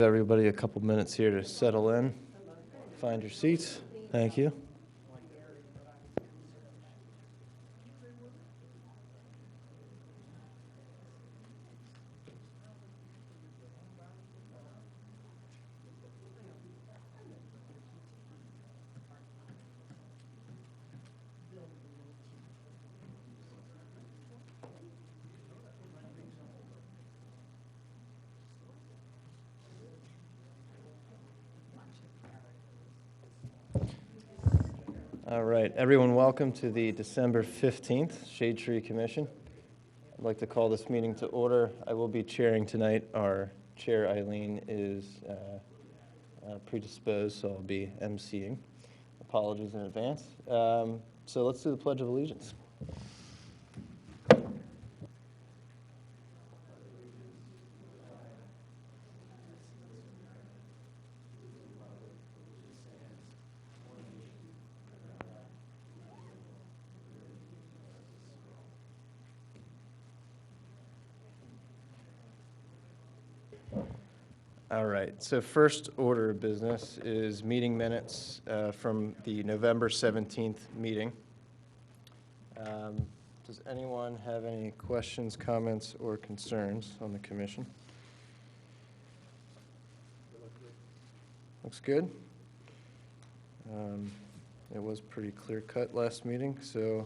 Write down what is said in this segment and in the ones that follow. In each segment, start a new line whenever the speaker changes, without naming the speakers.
Everybody a couple minutes here to settle in. Find your seats. Thank you. All right, everyone, welcome to the December 15th Shade Tree Commission. I'd like to call this meeting to order. I will be chairing tonight. Our chair, Eileen, is predisposed, so I'll be emceeing. Apologies in advance. So let's do the Pledge of Allegiance. All right, so first order of business is meeting minutes from the November 17th meeting. Does anyone have any questions, comments, or concerns on the commission? Looks good. It was pretty clear-cut last meeting, so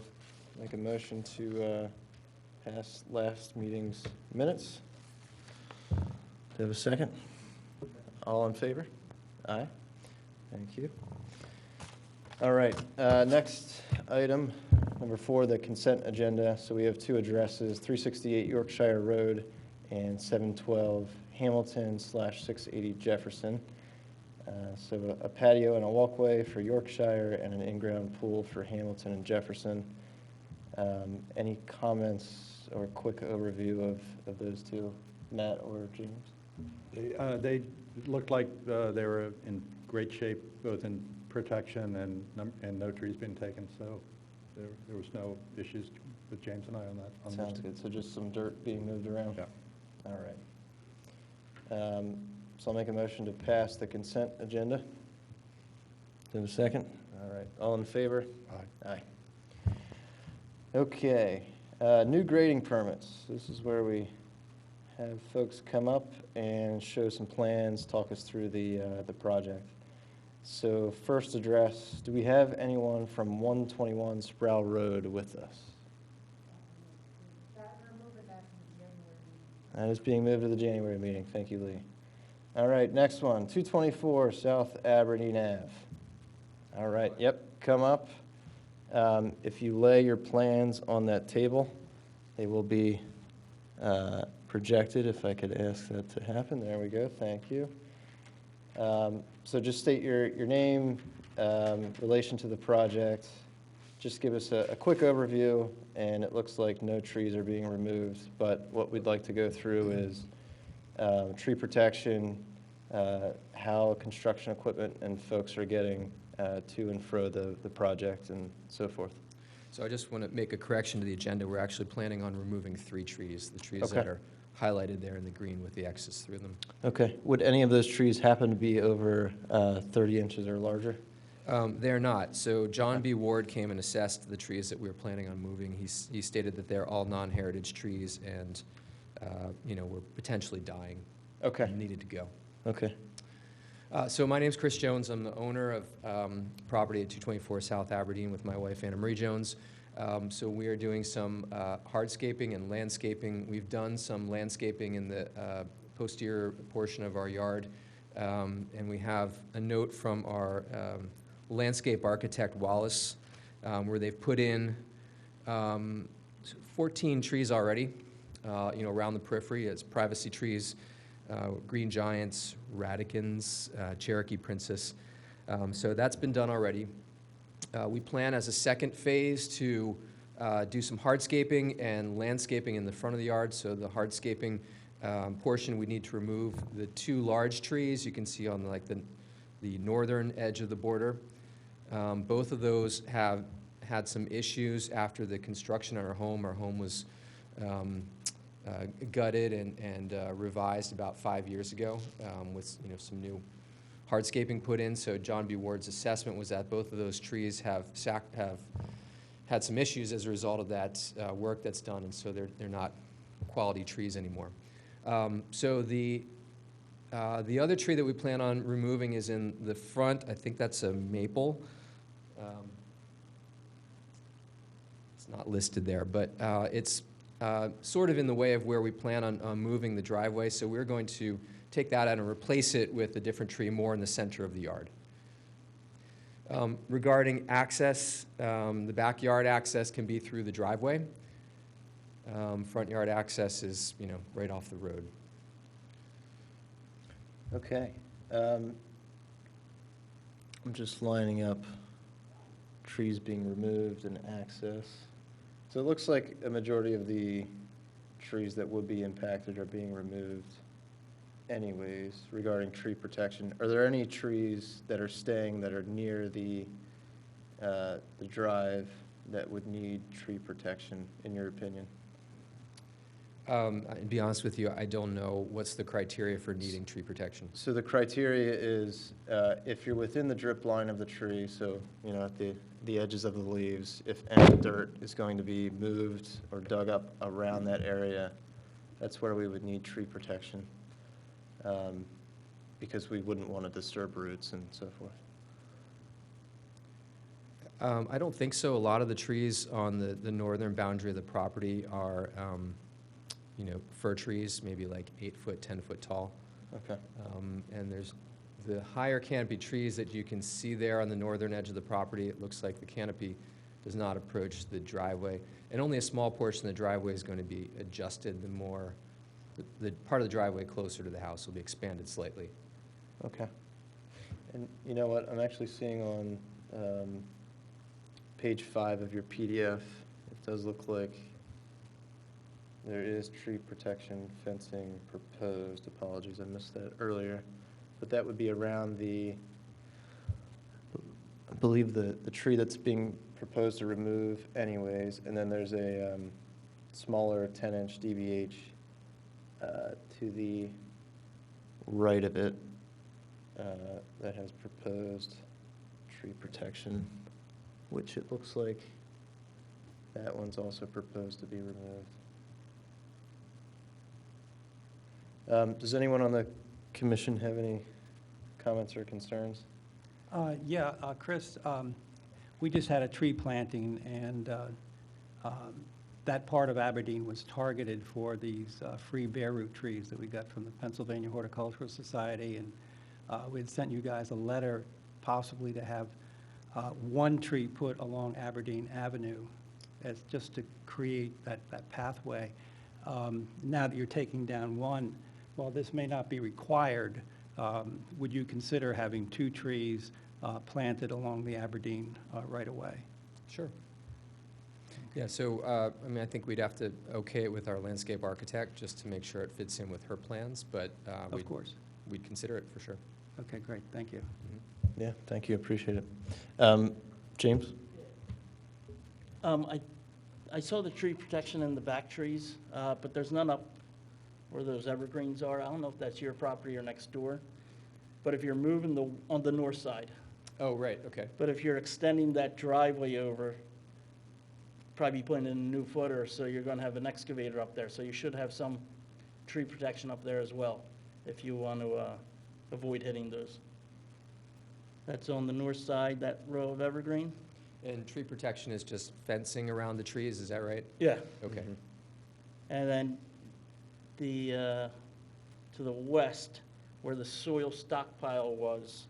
make a motion to pass last meeting's minutes. Do you have a second? All in favor? Aye. Thank you. All right, next item, number 4, the consent agenda. So we have two addresses, 368 Yorkshire Road and 712 Hamilton/680 Jefferson. So a patio and a walkway for Yorkshire and an in-ground pool for Hamilton and Jefferson. Any comments or quick overview of those two, Matt or James?
They looked like they were in great shape, both in protection and no trees being taken. So there was no issues with James and I on that.
Sounds good. So just some dirt being moved around?
Yeah.
All right. So I'll make a motion to pass the consent agenda. Do you have a second? All right. All in favor?
Aye.
Aye. Okay. New grading permits. This is where we have folks come up and show some plans, talk us through the project. So first address, do we have anyone from 121 Sproul Road with us? That is being moved to the January meeting. Thank you, Lee. All right, next one, 224 South Aberdeen Ave. All right, yep, come up. If you lay your plans on that table, they will be projected, if I could ask that to happen. There we go, thank you. So just state your name, relation to the project. Just give us a quick overview, and it looks like no trees are being removed, but what we'd like to go through is tree protection, how construction equipment and folks are getting to and fro the project, and so forth.
So I just want to make a correction to the agenda. We're actually planning on removing 3 trees, the trees that are highlighted there in the green with the X's through them. Okay.
Would any of those trees happen to be over 30 inches or larger?
They're not. So John B. Ward came and assessed the trees that we were planning on moving. He stated that they're all non-heritage trees and, were potentially dying.
Okay.
And needed to go.
Okay.
So my name's Chris Jones. I'm the owner of property at 224 South Aberdeen with my wife, Anna Marie Jones. So we are doing some hardscaping and landscaping. We've done some landscaping in the posterior portion of our yard. And we have a note from our landscape architect, Wallace, where they've put in 14 trees already, around the periphery. It's privacy trees, green giants, radicans, Cherokee princess. So that's been done already. We plan as a second phase to do some hardscaping and landscaping in the front of the yard. So the hardscaping portion, we need to remove the 2 large trees you can see on the northern edge of the border. Both of those have had some issues after the construction on our home. Our home was gutted and revised about 5 years ago with some new hardscaping put in. So John B. Ward's assessment was that both of those trees have had some issues as a result of that work that's done, and so they're not quality trees anymore. So the other tree that we plan on removing is in the front. I think that's a maple. It's not listed there, but it's sort of in the way of where we plan on moving the driveway. So we're going to take that out and replace it with a different tree more in the center of the yard. Regarding access, the backyard access can be through the driveway. Front yard access is, right off the road.
Okay. I'm just lining up trees being removed and access. So it looks like a majority of the trees that would be impacted are being removed anyways. Regarding tree protection, are there any trees that are staying that are near the drive that would need tree protection, in your opinion?
To be honest with you, I don't know what's the criteria for needing tree protection.
So the criteria is if you're within the drip line of the tree, so at the edges of the leaves, if any dirt is going to be moved or dug up around that area, that's where we would need tree protection, because we wouldn't want to disturb roots and so forth.
I don't think so. A lot of the trees on the northern boundary of the property are fir trees, maybe like 8 foot, 10 foot tall.
Okay.
And there's the higher canopy trees that you can see there on the northern edge of the property. It looks like the canopy does not approach the driveway, and only a small portion of the driveway is going to be adjusted. The part of the driveway closer to the house will be expanded slightly.
Okay. And you know what? I'm actually seeing on page 5 of your PDF, it does look like there is tree protection fencing proposed. Apologies, I missed that earlier. But that would be around I believe the tree that's being proposed to remove anyways, and then there's a smaller 10-inch DBH to the right of it that has proposed tree protection, which it looks like that one's also proposed to be removed. Does anyone on the commission have any comments or concerns?
Chris, we just had a tree planting, and that part of Aberdeen was targeted for these free bare root trees that we got from the Pennsylvania Horticultural Society, and we had sent you guys a letter possibly to have one tree put along Aberdeen Avenue as just to create that pathway. Now that you're taking down one, while this may not be required, would you consider having 2 trees planted along the Aberdeen right away?
Sure. Yeah, so I think we'd have to okay it with our landscape architect just to make sure it fits in with her plans, but
Of course.
We'd consider it for sure.
Okay, great, thank you.
Mm-hmm.
Yeah, thank you, appreciate it. James?
I saw the tree protection in the back trees, but there's none up where those evergreens are. I don't know if that's your property or next door, but if you're moving on the north side,
Oh, right, okay.
but if you're extending that driveway over, probably putting in a new footer, so you're going to have an excavator up there, so you should have some tree protection up there as well, if you want to avoid hitting those. That's on the north side, that row of evergreen?
And tree protection is just fencing around the trees, is that right?
Yeah.
Okay.
Mhm.
And then to the west, where the soil stockpile was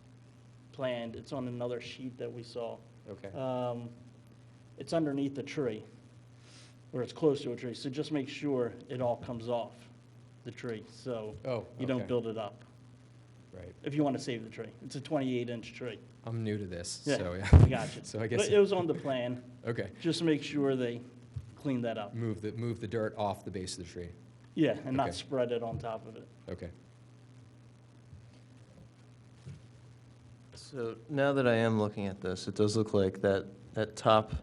planned, it's on another sheet that we saw.
Okay.
It's underneath the tree, or it's close to a tree, so just make sure it all comes off the tree, so
Oh,
you don't
okay.
build it up,
Right.
if you want to save the tree. It's a 28-inch tree.
I'm new to this,
Yeah,
so yeah.
I got you.
So I guess,
But it was on the plan,
okay.
just make sure they clean that up.
Move the dirt off the base of the tree.
Yeah, and not
Okay.
spread it on top of it.
Okay.
So now that I am looking at this, it does look like that top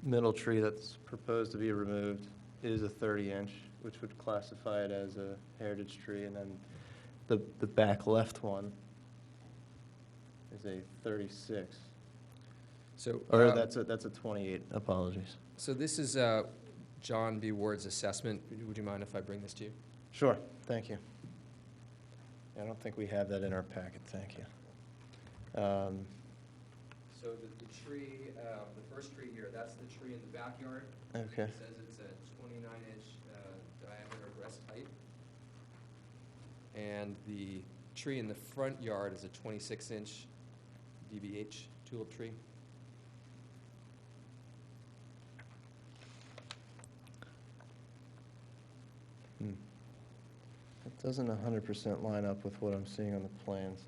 middle tree that's proposed to be removed is a 30-inch, which would classify it as a heritage tree, and then the back left one is a 36.
So,
Or that's a 28, apologies.
so this is John B. Ward's assessment. Would you mind if I bring this to you?
Sure, thank you. I don't think we have that in our packet, thank you.
So the tree, the first tree here, that's the tree in the backyard.
Okay,
It says it's a 29-inch diameter breast height. And the tree in the front yard is a 26-inch DBH tulip tree.
it doesn't 100% line up with what I'm seeing on the plans.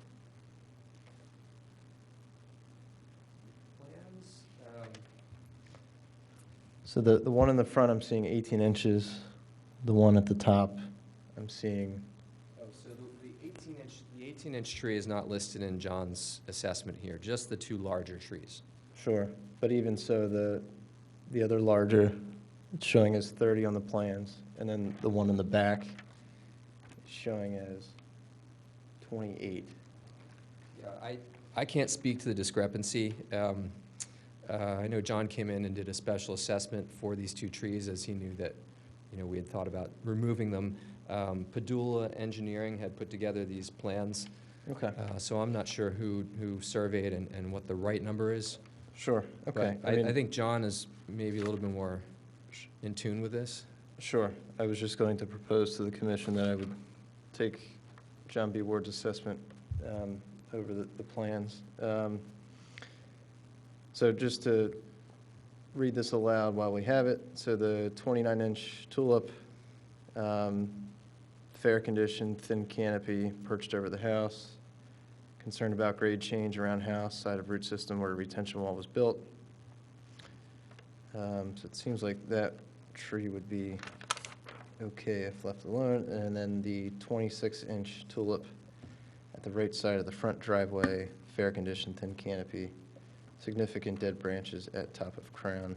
Plans,
So the one in the front, I'm seeing 18 inches. The one at the top, I'm seeing,
oh, so the 18-inch tree is not listed in John's assessment here, just the two larger trees.
sure. But even so, the other larger, it's showing as 30 on the plans. And then the one in the back is showing as 28.
Yeah, I can't speak to the discrepancy. I know John came in and did a special assessment for these two trees as he knew that, we had thought about removing them. Padula Engineering had put together these plans,
Okay,
so I'm not sure who surveyed and what the right number is.
sure, okay.
But I think John is maybe a little bit more in tune with this.
Sure. I was just going to propose to the commission that I would take John B. Ward's assessment over the plans. So just to read this aloud while we have it. So the 29-inch tulip, fair condition, thin canopy, perched over the house. Concerned about grade change around house, side of root system where a retention wall was built. So it seems like that tree would be okay if left alone. And then the 26-inch tulip at the right side of the front driveway, fair condition, thin canopy, significant dead branches at top of crown.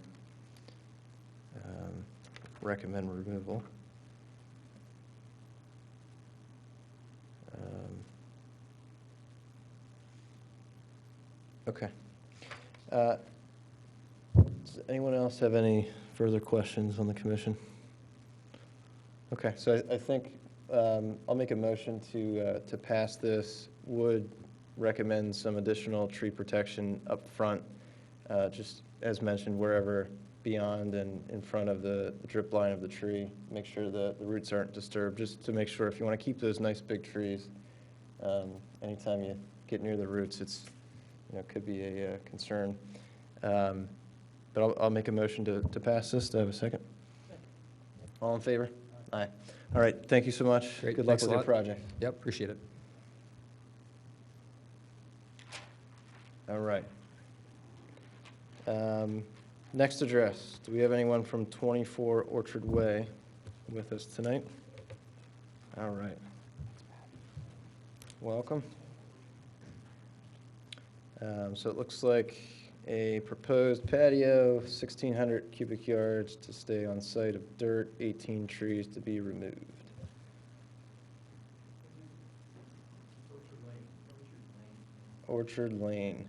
Recommend removal. Okay. Does anyone else have any further questions on the commission? Okay, so I think I'll make a motion to pass this. Would recommend some additional tree protection up front, just as mentioned, wherever beyond and in front of the drip line of the tree. Make sure the roots aren't disturbed, just to make sure if you want to keep those nice big trees, anytime you get near the roots, it's, could be a concern. But I'll make a motion to pass this. Do I have a second? All in favor? Aye. All right, thank you so much.
Great,
Good luck
thanks a
with your
lot.
project.
Yep, appreciate it.
All right. Next address. Do we have anyone from 24 Orchard Way with us tonight? All right. Welcome. So it looks like a proposed patio, 1,600 cubic yards to stay on site of dirt, 18 trees to be removed. Orchard Lane.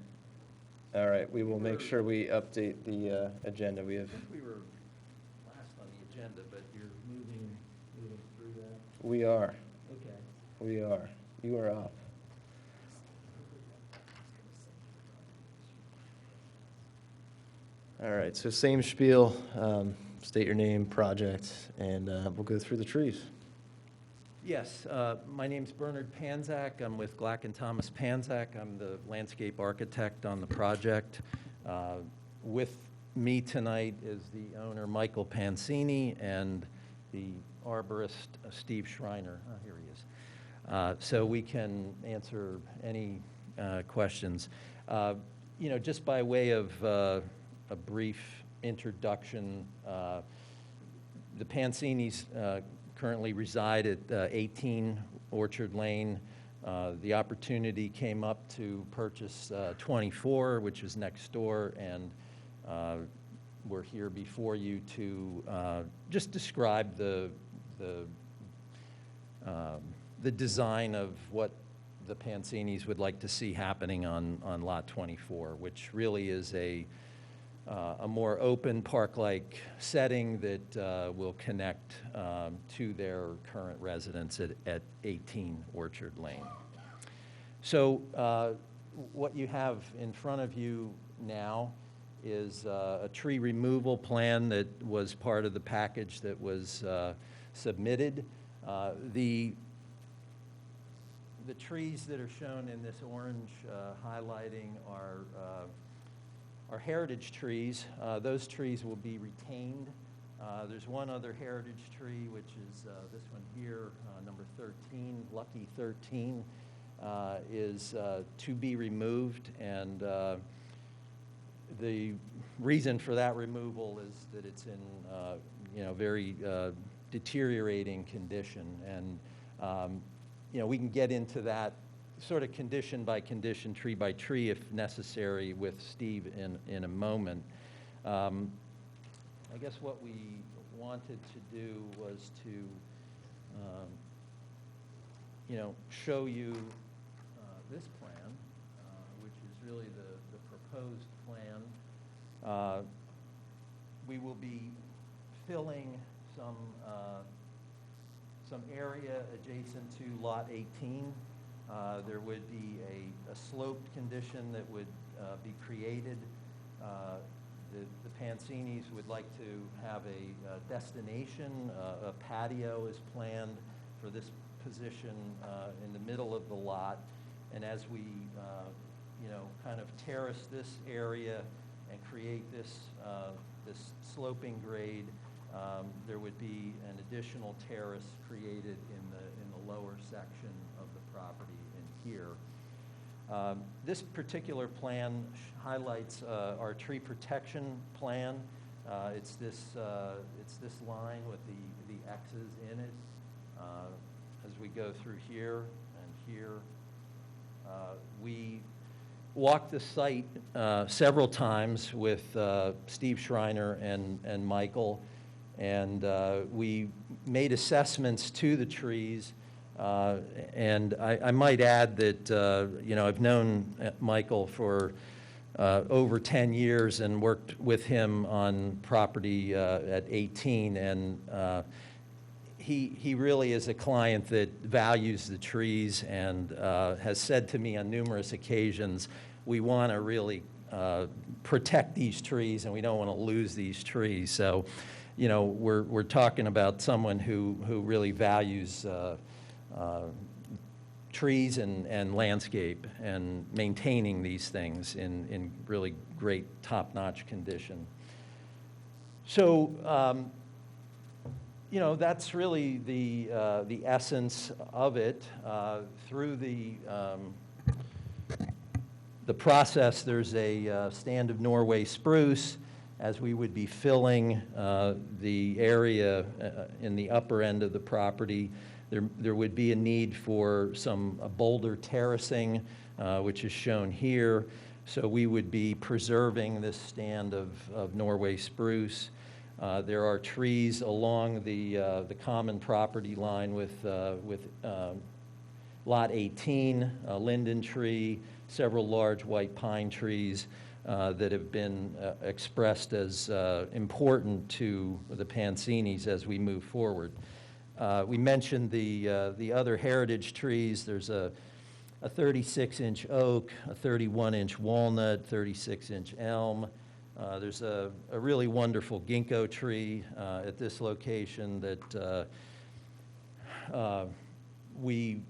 All right, we will make sure we update the agenda. We have,
I think we were last on the agenda, but you're moving through that?
we are,
Okay.
we are. You are up. All right, so same spiel, state your name, project, and we'll go through the trees.
Yes, my name's Bernard Panzak. I'm with Glack and Thomas Panzak. I'm the landscape architect on the project. With me tonight is the owner, Michael Pancini, and the arborist, Steve Schreiner. Oh, here he is. So we can answer any questions. Just by way of a brief introduction, the Pancinis currently reside at 18 Orchard Lane. The opportunity came up to purchase 24, which is next door, and we're here before you to just describe the the design of what the Pancinis would like to see happening on Lot 24, which really is a more open park-like setting that will connect to their current residence at 18 Orchard Lane. So what you have in front of you now is a tree removal plan that was part of the package that was submitted. The trees that are shown in this orange highlighting are heritage trees. Those trees will be retained. There's one other heritage tree, which is this one here, number 13, Lucky 13, is to be removed. And the reason for that removal is that it's in very deteriorating condition. And we can get into that sort of condition by condition, tree by tree, if necessary, with Steve in a moment. I guess what we wanted to do was to, show you this plan, which is really the proposed plan. We will be filling some area adjacent to Lot 18. There would be a sloped condition that would be created. The Pancinis would like to have a destination. A patio is planned for this position in the middle of the lot. And as we, kind of terrace this area and create this sloping grade, there would be an additional terrace created in the lower section of the property in here. This particular plan highlights our tree protection plan. It's this line with the X's in it. As we go through here and here, we walked the site several times with Steve Schreiner and Michael. And we made assessments to the trees. And I might add that, I've known Michael for over 10 years and worked with him on property at 18. And he really is a client that values the trees and has said to me on numerous occasions, we want to really protect these trees and we don't want to lose these trees. So, we're talking about someone who really values trees and landscape and maintaining these things in really great top-notch condition. So, that's really the essence of it. Through the process, there's a stand of Norway spruce. As we would be filling the area in the upper end of the property, there would be a need for some boulder terracing, which is shown here. So we would be preserving this stand of Norway spruce. There are trees along the common property line with Lot 18, a linden tree, several large white pine trees that have been expressed as important to the Pancinis as we move forward. We mentioned the other heritage trees. There's a 36-inch oak, a 31-inch walnut, 36-inch elm. There's a really wonderful ginkgo tree at this location that we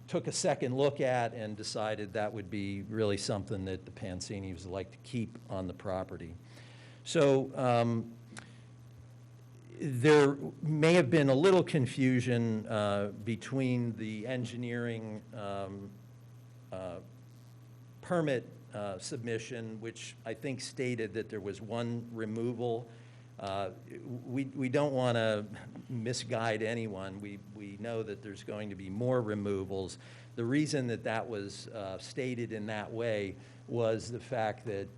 took a second look at and decided that would be really something that the Pancinis would like to keep on the property. So there may have been a little confusion between the engineering permit submission, which I think stated that there was one removal. We don't want to misguide anyone. We know that there's going to be more removals. The reason that that was stated in that way was the fact that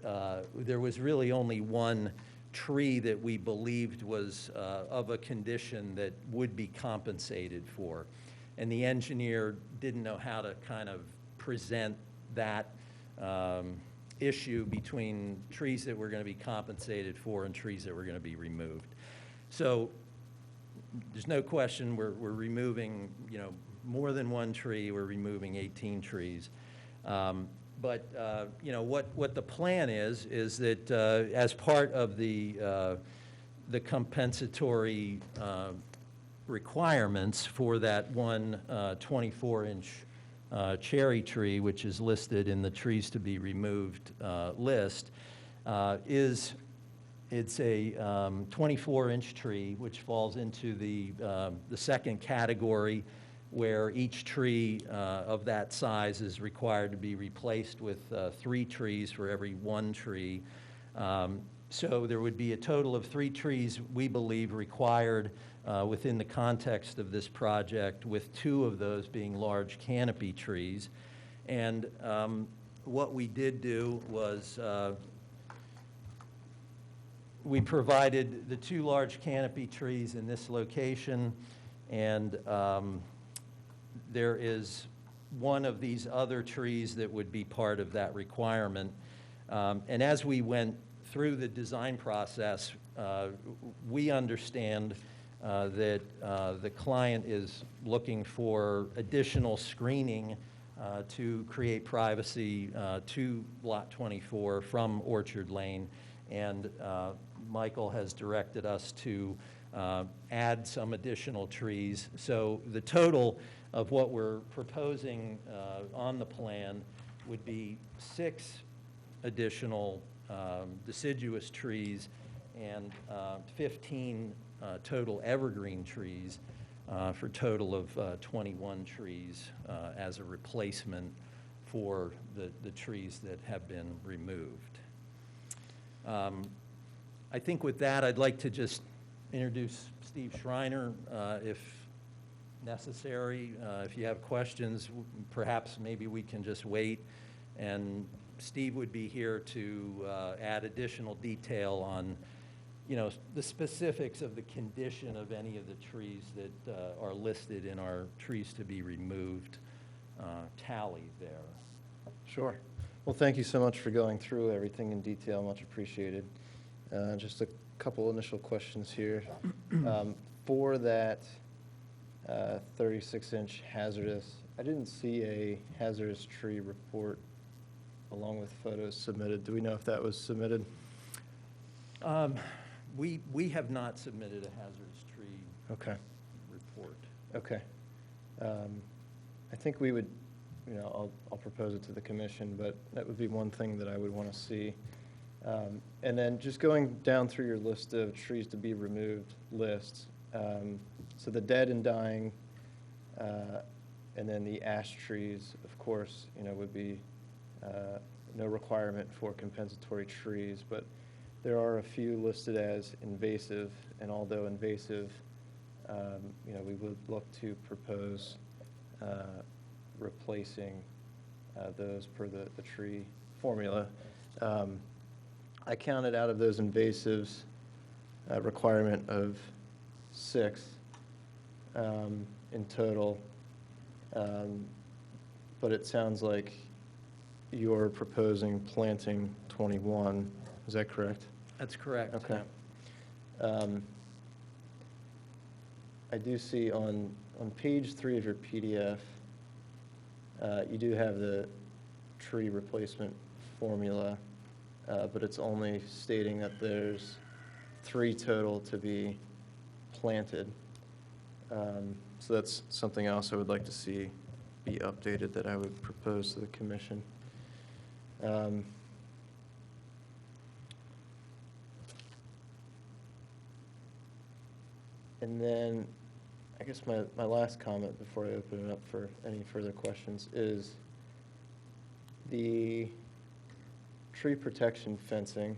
there was really only one tree that we believed was of a condition that would be compensated for. And the engineer didn't know how to kind of present that issue between trees that were going to be compensated for and trees that were going to be removed. So there's no question we're removing, more than one tree. We're removing 18 trees. But what the plan is that as part of the compensatory requirements for that one 24-inch cherry tree, which is listed in the trees to be removed list, it's a 24-inch tree, which falls into the second category, where each tree of that size is required to be replaced with 3 trees for every 1 tree. So there would be a total of 3 trees, we believe, required within the context of this project, with 2 of those being large canopy trees. And what we did do was we provided the 2 large canopy trees in this location, and there is one of these other trees that would be part of that requirement. And as we went through the design process, we understand that the client is looking for additional screening to create privacy to Lot 24 from Orchard Lane. And Michael has directed us to add some additional trees. So the total of what we're proposing on the plan would be 6 additional deciduous trees and 15 total evergreen trees for a total of 21 trees as a replacement for the trees that have been removed. I think with that, I'd like to just introduce Steve Schreiner, if necessary. If you have questions, perhaps maybe we can just wait, and Steve would be here to add additional detail on, the specifics of the condition of any of the trees that are listed in our trees to be removed tally there.
Sure. Well, thank you so much for going through everything in detail. Much appreciated. Just a couple initial questions here. For that 36-inch hazardous, I didn't see a hazardous tree report along with photos submitted. Do we know if that was submitted?
We have not submitted a hazardous tree report.
Okay. I think we would, I'll propose it to the commission, but that would be one thing that I would want to see. And then just going down through your list of trees to be removed lists, so the dead and dying, and then the ash trees, of course, would be no requirement for compensatory trees, but there are a few listed as invasive, and although invasive, we would look to propose replacing those per the tree formula. I counted out of those invasives a requirement of 6 in total, but it sounds like you're proposing planting 21. Is that correct?
That's correct.
Okay. I do see on page 3 of your PDF, you do have the tree replacement formula, but it's only stating that there's 3 total to be planted. So that's something else I would like to see be updated that I would propose to the commission. And then, I guess my last comment before I open it up for any further questions is the tree protection fencing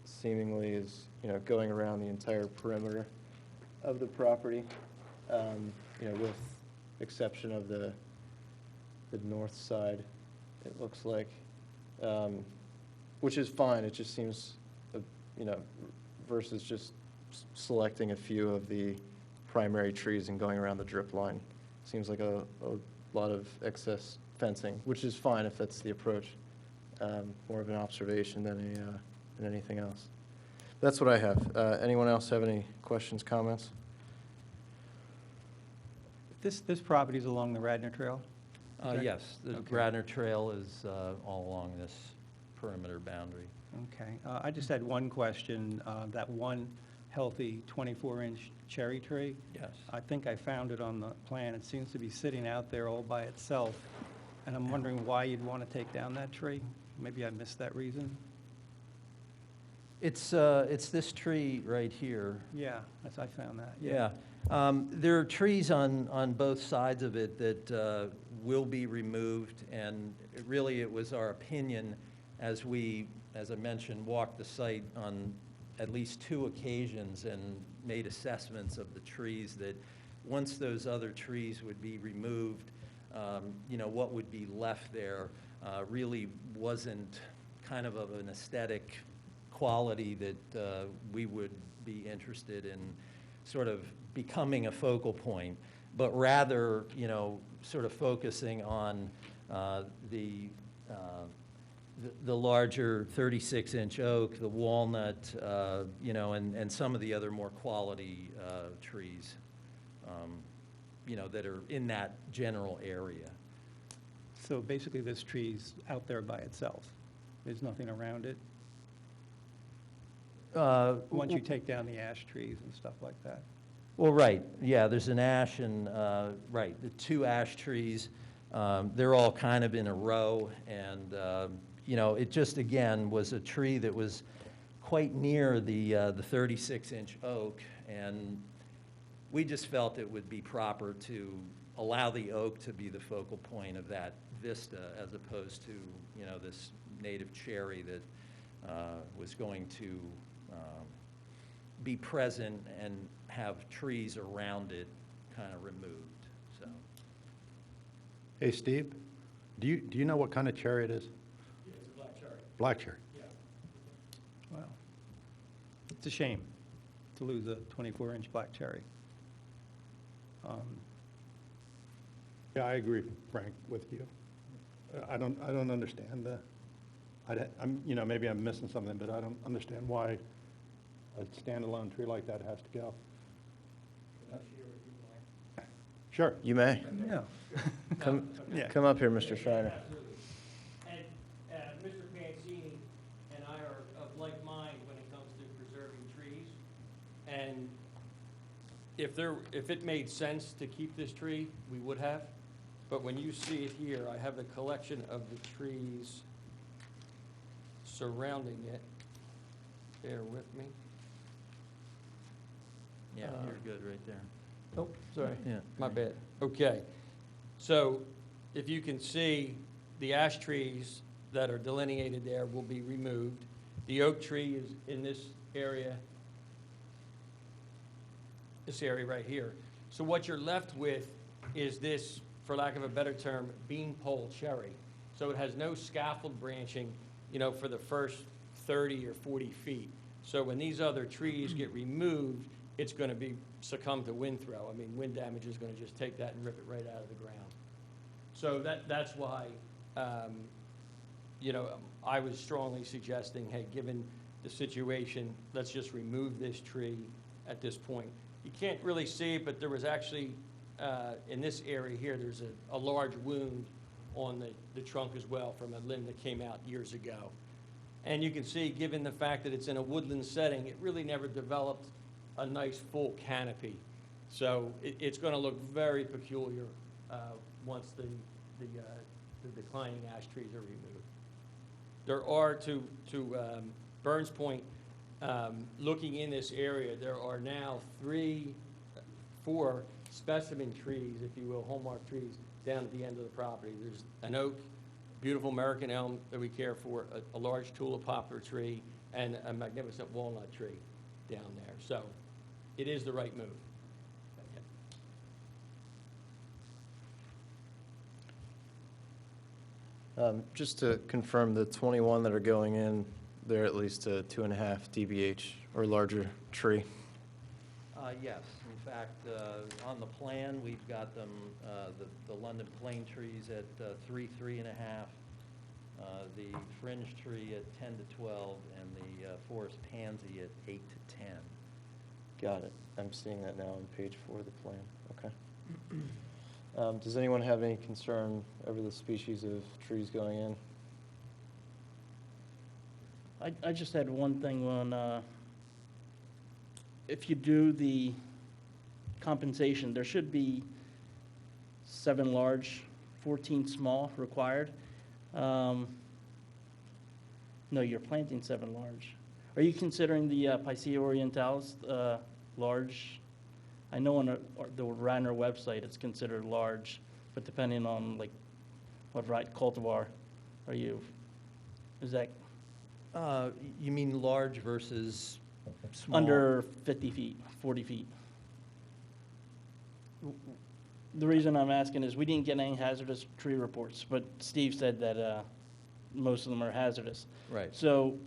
seemingly is, going around the entire perimeter of the property, with exception of the north side, it looks like, which is fine. It just seems you know, versus just selecting a few of the primary trees and going around the drip line. Seems like a lot of excess fencing, which is fine if that's the approach. More of an observation than anything else. That's what I have. Anyone else have any questions, comments?
This property is along the Radnor Trail? Correct?
Yes, the
Okay.
Radnor Trail is all along this perimeter boundary.
Okay. I just had one question. That one healthy 24-inch cherry tree,
Yes.
I think I found it on the plan. It seems to be sitting out there all by itself, and I'm wondering why you'd want to take down that tree. Maybe I missed that reason.
It's this tree right here.
Yeah, I found that.
Yeah. There are trees on both sides of it that will be removed, and it was our opinion as I mentioned, walked the site on at least 2 occasions and made assessments of the trees, that once those other trees would be removed, what would be left there really wasn't kind of an aesthetic quality that we would be interested in sort of becoming a focal point, but rather, sort of focusing on the larger 36-inch oak, the walnut, and some of the other more quality trees, that are in that general area.
So basically, this tree's out there by itself. There's nothing around it? Once you take down the ash trees and stuff like that?
Well, right, yeah, there's an ash and, right, the 2 ash trees, they're all kind of in a row, and, it just, again, was a tree that was quite near the 36-inch oak, and we just felt it would be proper to allow the oak to be the focal point of that vista, as opposed to, this native cherry that was going to be present and have trees around it kind of removed, so.
Hey, Steve, do you know what kind of cherry it is?
Yeah, it's a black cherry.
Black cherry.
Yeah.
Wow. It's a shame to lose a 24-inch black cherry.
Yeah, I agree, Frank, with you. I don't understand maybe I'm missing something, but I don't understand why a standalone tree like that has to go.
Can I share with you mine?
Sure.
You may.
Yeah. Yeah.
Come up here, Mr. Schreiner.
Absolutely. And Mr. Pancini and I are of like mind when it comes to preserving trees. And if it made sense to keep this tree, we would have. But when you see it here, I have the collection of the trees surrounding it. Bear with me.
Yeah, you're good right there.
Oh, sorry.
Yeah.
My bad. Okay. So if you can see, the ash trees that are delineated there will be removed. The oak tree is in this area right here. So what you're left with is this, for lack of a better term, beanpole cherry. So it has no scaffold branching, for the first 30 or 40 feet. So when these other trees get removed, it's going to be succumb to wind throw. I mean, wind damage is going to just take that and rip it right out of the ground. So that's why, I was strongly suggesting, hey, given the situation, let's just remove this tree at this point. You can't really see it, but there was actually, in this area here, there's a large wound on the trunk as well from a limb that came out years ago. And you can see, given the fact that it's in a woodland setting, it really never developed a nice full canopy. So it's going to look very peculiar once the declining ash trees are removed. There are, to Burns' point, looking in this area, there are now 4 specimen trees, if you will, hallmark trees, down at the end of the property. There's an oak, beautiful American elm that we care for, a large tulip poplar tree, and a magnificent walnut tree down there. So it is the right move.
Just to confirm, the 21 that are going in, there at least a 2.5 dBH or larger tree?
Yes, in fact, on the plan, we've got them, the London plane trees at 3.5, the fringe tree at 10 to 12, and the forest pansy at 8 to 10.
Got it. I'm seeing that now on page 4 of the plan. Okay. Does anyone have any concern over the species of trees going in?
I just had one thing on, if you do the compensation, there should be 7 large, 14 small required. No, you're planting 7 large. Are you considering the Picea orientalis large? I know on the Radnor website it's considered large, but depending on like what cultivar are you, is that
You mean large versus small?
under 50 feet, 40 feet? The reason I'm asking is we didn't get any hazardous tree reports, but Steve said that most of them are hazardous.
Right.
So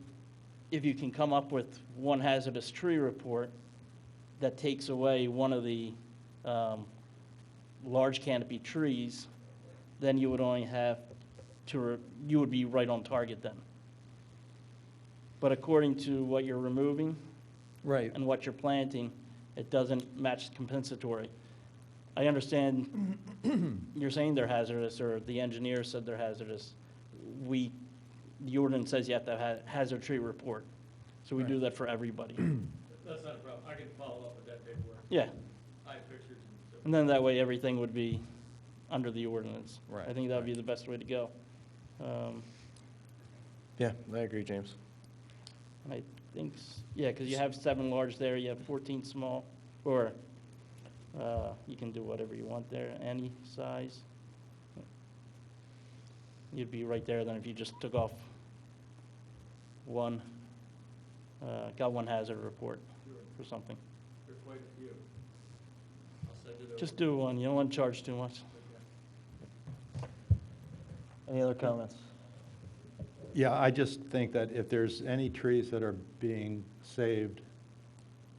if you can come up with one hazardous tree report that takes away one of the large canopy trees, then you would only have to, you would be right on target then. But according to what you're removing
Right.
and what you're planting, it doesn't match compensatory. I understand you're saying they're hazardous, or the engineer said they're hazardous. The ordinance says you have to have a hazard tree report. So we do that for everybody.
That's not a problem. I can follow up with that paperwork.
Yeah,
I have pictures and stuff.
and then that way everything would be under the ordinance.
Right,
I think that would be the best way to go.
Yeah, I agree, James.
And I think, yeah, because you have 7 large there, you have 14 small, or you can do whatever you want there, any size. You'd be right there then if you just took off one, got one hazard report or something.
There are quite a few. I'll send it over.
Just do one, you don't want to charge too much.
Any other comments?
Yeah, I just think that if there's any trees that are being saved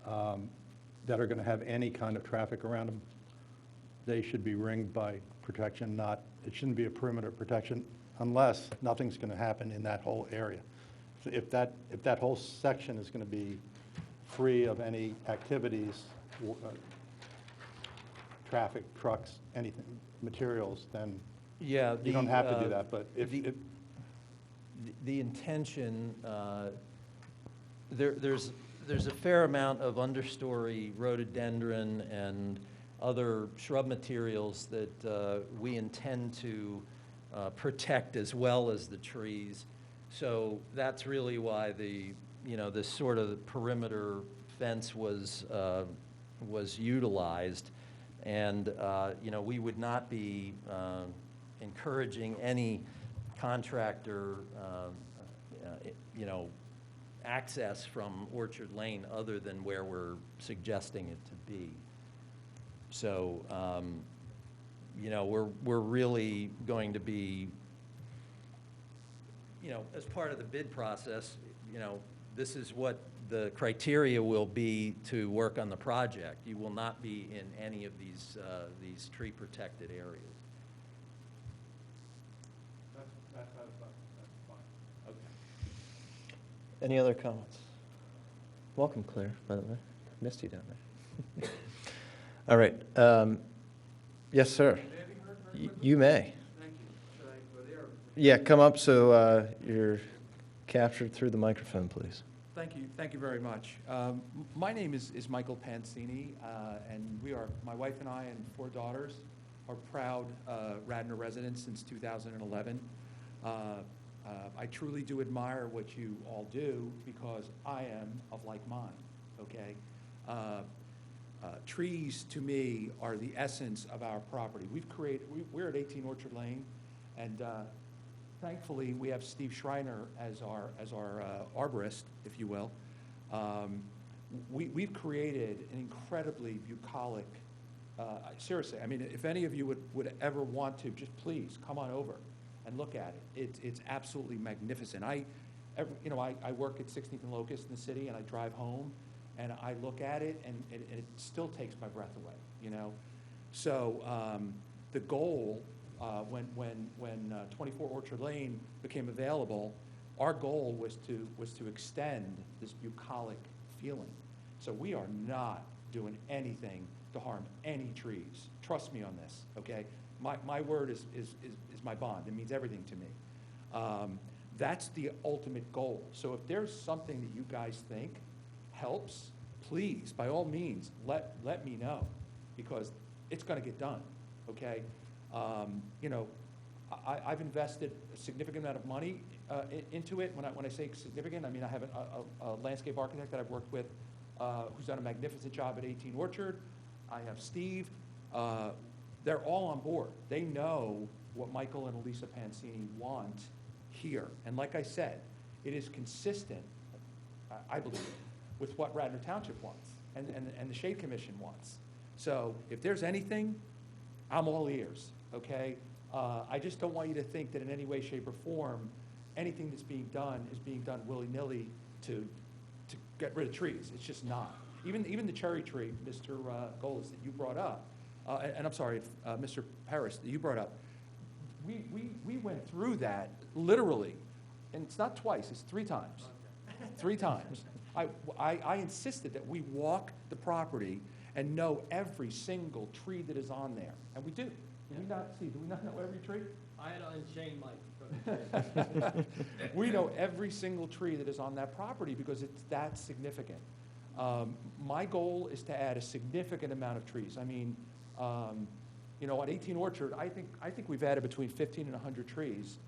that are going to have any kind of traffic around them, they should be ringed by protection, not, it shouldn't be a perimeter protection unless nothing's going to happen in that whole area. So if that whole section is going to be free of any activities, traffic, trucks, anything, materials, then
Yeah.
you don't have to do that, but if,
The intention, there's a fair amount of understory rhododendron and other shrub materials that we intend to protect as well as the trees. So that's really why this sort of perimeter fence was utilized. And, we would not be encouraging any contractor, access from Orchard Lane other than where we're suggesting it to be. So, we're really going to be, as part of the bid process, this is what the criteria will be to work on the project. You will not be in any of these tree-protected areas.
Any other comments? Welcome, Claire, by the way. Missed you down there. All right. Yes, sir. You may.
Thank you. Should I go there?
Yeah, come up so you're captured through the microphone, please.
Thank you. Thank you very much. My name is Michael Pancini, and my wife and I and 4 daughters are proud Radnor residents since 2011. I truly do admire what you all do because I am of like mind, okay? Trees, to me, are the essence of our property. We're at 18 Orchard Lane, and thankfully, we have Steve Schreiner as our arborist, if you will. We've created an incredibly bucolic, seriously, I mean, if any of you would ever want to, just please come on over and look at it. It's absolutely magnificent. I work at 16th and Locust in the city, and I drive home, and I look at it, and it still takes my breath away, you know? So the goal, when 24 Orchard Lane became available, our goal was to extend this bucolic feeling. So we are not doing anything to harm any trees. Trust me on this, okay? My word is my bond. It means everything to me. That's the ultimate goal. So if there's something that you guys think helps, please, by all means, let me know, because it's going to get done, okay? I've invested a significant amount of money into it. When I say significant, I mean I have a landscape architect that I've worked with who's done a magnificent job at 18 Orchard. I have Steve. They're all on board. They know what Michael and Elisa Pancini want here. And like I said, it is consistent, I believe, with what Radnor Township wants and the Shade Commission wants. So if there's anything, I'm all ears, okay? I just don't want you to think that in any way, shape, or form, anything that's being done is being done willy-nilly to get rid of trees. It's just not. Even the cherry tree, Mr. Golis, that you brought up, and I'm sorry, Mr. Harris, that you brought up, we went through that literally, and it's not twice, it's 3 times. 3 times. I insisted that we walk the property and know every single tree that is on there, and we do. Do we not know every tree?
I had unchained Mike.
We know every single tree that is on that property because it's that significant. My goal is to add a significant amount of trees. I mean, at 18 Orchard, I think we've added between 15 and 100 trees.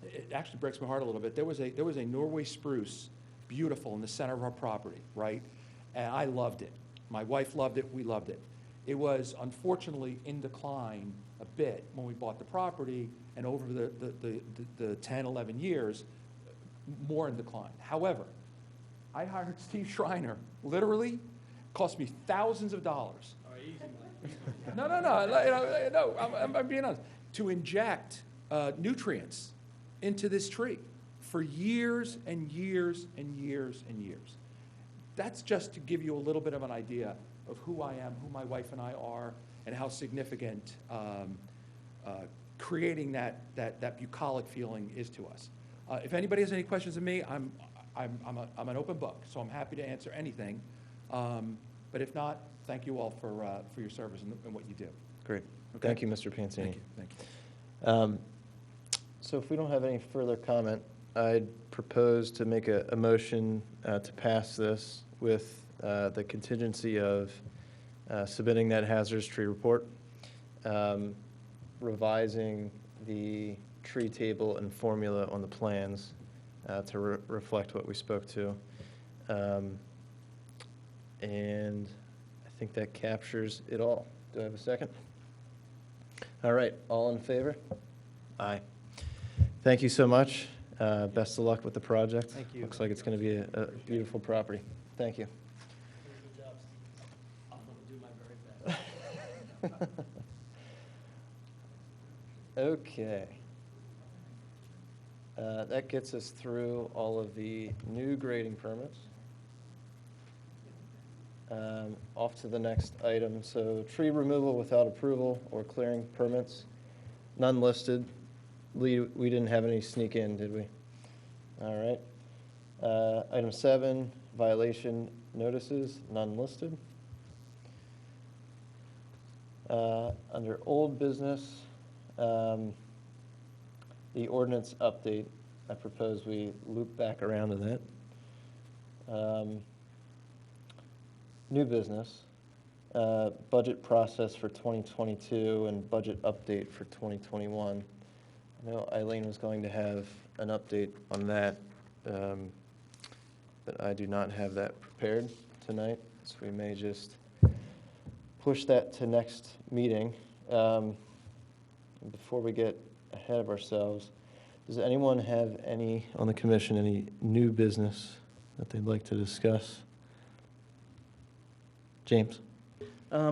It actually breaks my heart a little bit. There was a Norway spruce, beautiful, in the center of our property, right? And I loved it. My wife loved it. We loved it. It was unfortunately in decline a bit when we bought the property, and over the 10, 11 years, more in decline. However, I hired Steve Schreiner, literally, cost me thousands of dollars.
All right, easy, Mike.
No, I'm being honest, to inject nutrients into this tree for years and years and years and years. That's just to give you a little bit of an idea of who I am, who my wife and I are, and how significant creating that bucolic feeling is to us. If anybody has any questions of me, I'm an open book, so I'm happy to answer anything. But if not, thank you all for your service and what you do.
Great.
Okay.
Thank you, Mr. Pancini.
Thank you.
So if we don't have any further comment, I'd propose to make a motion to pass this with the contingency of submitting that hazardous tree report, revising the tree table and formula on the plans to reflect what we spoke to. And I think that captures it all. Do I have a second? All right, all in favor? Aye. Thank you so much. Best of luck with the project.
Thank you.
Looks like it's going to be a beautiful property. Thank you.
Good job, Steve. I'm going to do my very best.
Okay. That gets us through all of the new grading permits. Off to the next item. So tree removal without approval or clearing permits, none listed. Lee, we didn't have any sneak in, did we? All right. Item 7, violation notices, none listed. Under old business, the ordinance update, I propose we loop back around to that. New business, budget process for 2022 and budget update for 2021. I know Eileen was going to have an update on that, but I do not have that prepared tonight, so we may just push that to next meeting. Before we get ahead of ourselves, does anyone have any, on the commission, any new business that they'd like to discuss? James?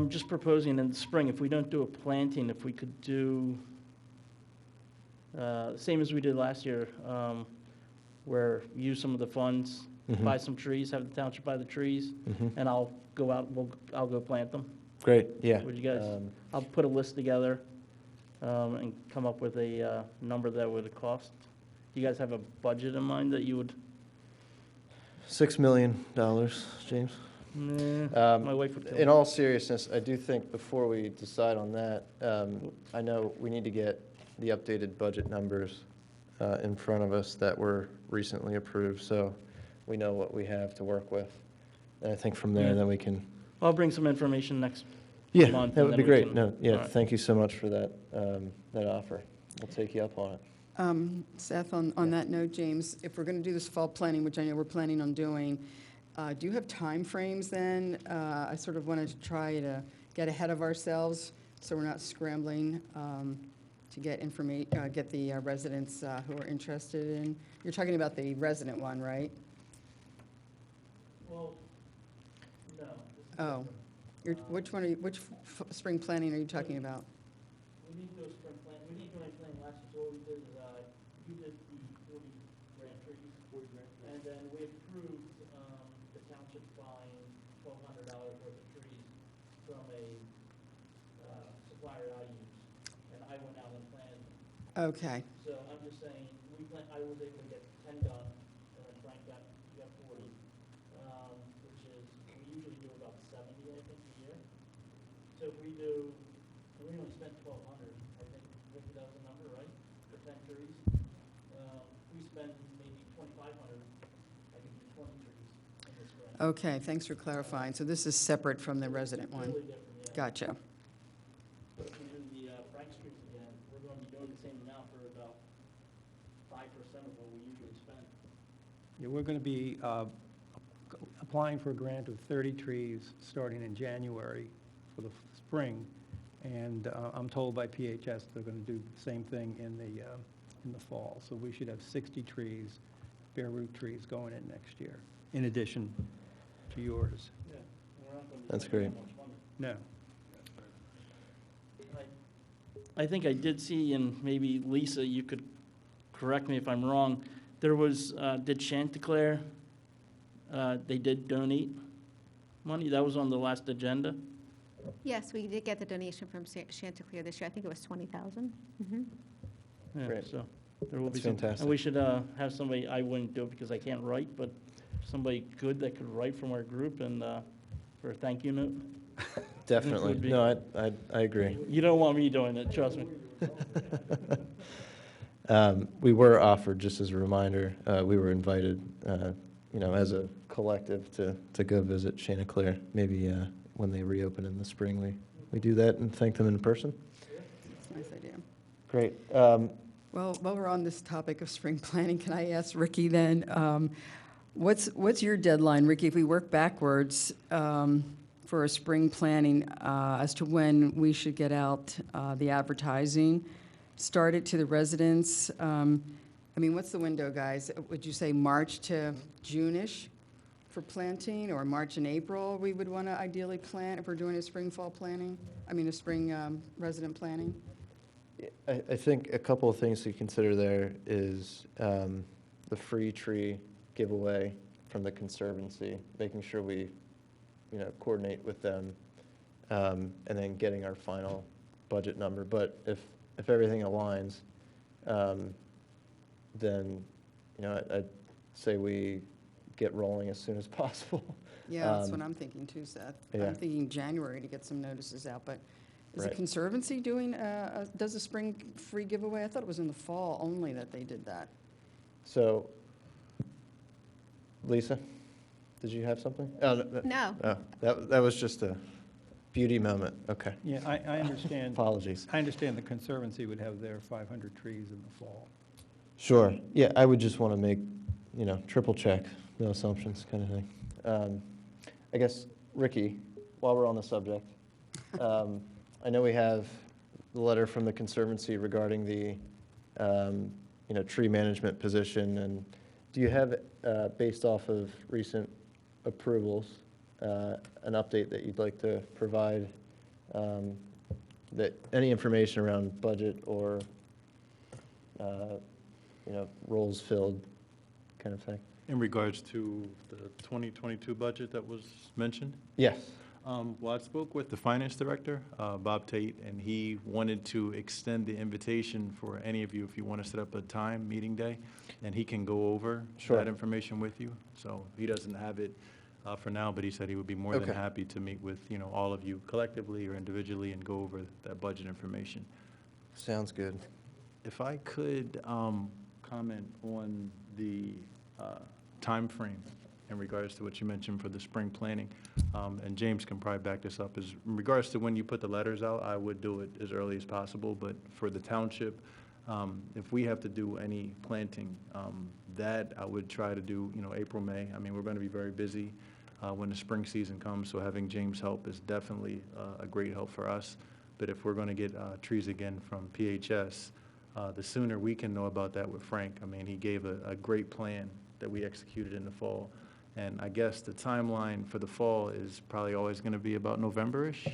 Just proposing in the spring, if we don't do a planting, if we could do same as we did last year, where use some of the funds,
Mhm.
buy some trees, have the township buy the trees,
Mhm.
and I'll go out, I'll go plant them.
Great, yeah.
Would you guys,
Um,
I'll put a list together, and come up with a, number that would cost. Do you guys have a budget in mind that you would?
$6 million, James.
Nah, my wife would kill me.
In all seriousness, I do think before we decide on that, I know we need to get the updated budget numbers in front of us that were recently approved, so we know what we have to work with. And I think from there,
Yeah.
then we can,
I'll bring some information next
yeah,
month,
that
and
would
then
be
we
great.
can-
No, yeah,
all right.
thank you so much for that, that offer. We'll take you up on it.
Seth, on that note, James, if we're going to do this fall planning, which I know we're planning on doing, do you have timeframes then? I sort of wanted to try to get ahead of ourselves, so we're not scrambling to get get the residents who are interested in. You're talking about the resident one, right?
Well, no.
Oh, which one are you, which spring planning are you talking about?
We didn't do a spring plan, we didn't do any planning last year, so what we did is, you did the 40 grand trees. 40 grand. And then we approved, the township buying $1,200 worth of trees from a, supplier that I use. And I went out and planted them.
Okay,
So I'm just saying, I was able to get 10 done, and then Frank got 40. Which is, we usually do about 70, I think, a year. So if we do, and we only spent 1,200, I think, Ricky, that was the number, right, for 10 trees? We spend maybe 2,500, I could do 20 trees in the spring.
okay, thanks for clarifying. So this is separate from the resident one?
Totally different, yeah.
Gotcha.
But if we do the Frank Streets again, we're going to be doing the same amount for about 5% of what we usually spend.
Yeah, we're going to be applying for a grant of 30 trees starting in January for the spring. And I'm told by PHS they're going to do the same thing in the fall. So we should have 60 trees, bare root trees going in next year, in addition to yours.
Yeah. We're not going to be
That's
spending
great.
that much money.
No.
I think I did see, and maybe Lisa, you could correct me if I'm wrong, there was, did Chanticleer, they did donate money? That was on the last agenda?
Yes, we did get the donation from Chanticleer this year. I think it was 20,000.
Yeah,
Great.
so there will be
That's
some.
fantastic.
And we should have somebody, I wouldn't do it because I can't write, but somebody good that could write from our group and for a thank you note.
Definitely.
would be-
No, I agree.
You don't want me doing it, trust me.
We were offered, just as a reminder, we were invited, as a collective to go visit Chanticleer. Maybe when they reopen in the spring, we do that and thank them in person.
That's a nice idea.
Great.
Well, while we're on this topic of spring planning, can I ask Ricky then, what's your deadline, Ricky, if we work backwards for a spring planning as to when we should get out the advertising, start it to the residents? What's the window, guys? Would you say March to June-ish for planting, or March and April we would want to ideally plant if we're doing a spring fall planning? A spring resident planning?
I think a couple of things to consider there is the free tree giveaway from the Conservancy, making sure we, coordinate with them, and then getting our final budget number. But if everything aligns, then, I'd say we get rolling as soon as possible.
Yeah, that's what I'm thinking too, Seth.
yeah.
I'm thinking January to get some notices out, but is the
Right.
Conservancy does a spring free giveaway? I thought it was in the fall only that they did that.
So, Lisa, did you have something? Oh,
No.
Oh, that was just a beauty moment. Okay.
Yeah, I understand.
Apologies.
I understand the Conservancy would have their 500 trees in the fall.
Sure. Yeah, I would just want to make, triple check, no assumptions kind of thing. I guess, Ricky, while we're on the subject, I know we have the letter from the Conservancy regarding the, tree management position. And do you have, based off of recent approvals, an update that you'd like to provide, that any information around budget or, roles filled kind of thing.
In regards to the 2022 budget that was mentioned?
Yes.
Well, I spoke with the finance director, Bob Tate, and he wanted to extend the invitation for any of you, if you want to set up a time, meeting day, and he can go over
Sure.
that information with you. So he doesn't have it for now, but he said he would be more than
Okay.
happy to meet with, all of you collectively or individually and go over that budget information.
Sounds good.
If I could comment on the timeframe in regards to what you mentioned for the spring planning, and James can probably back this up, is in regards to when you put the letters out, I would do it as early as possible, but for the township, if we have to do any planting, that I would try to do, April, May. I mean, we're going to be very busy when the spring season comes, so having James help is definitely a great help for us. But if we're going to get trees again from PHS, the sooner we can know about that with Frank. I mean, he gave a great plan that we executed in the fall. And I guess the timeline for the fall is probably always going to be about November-ish?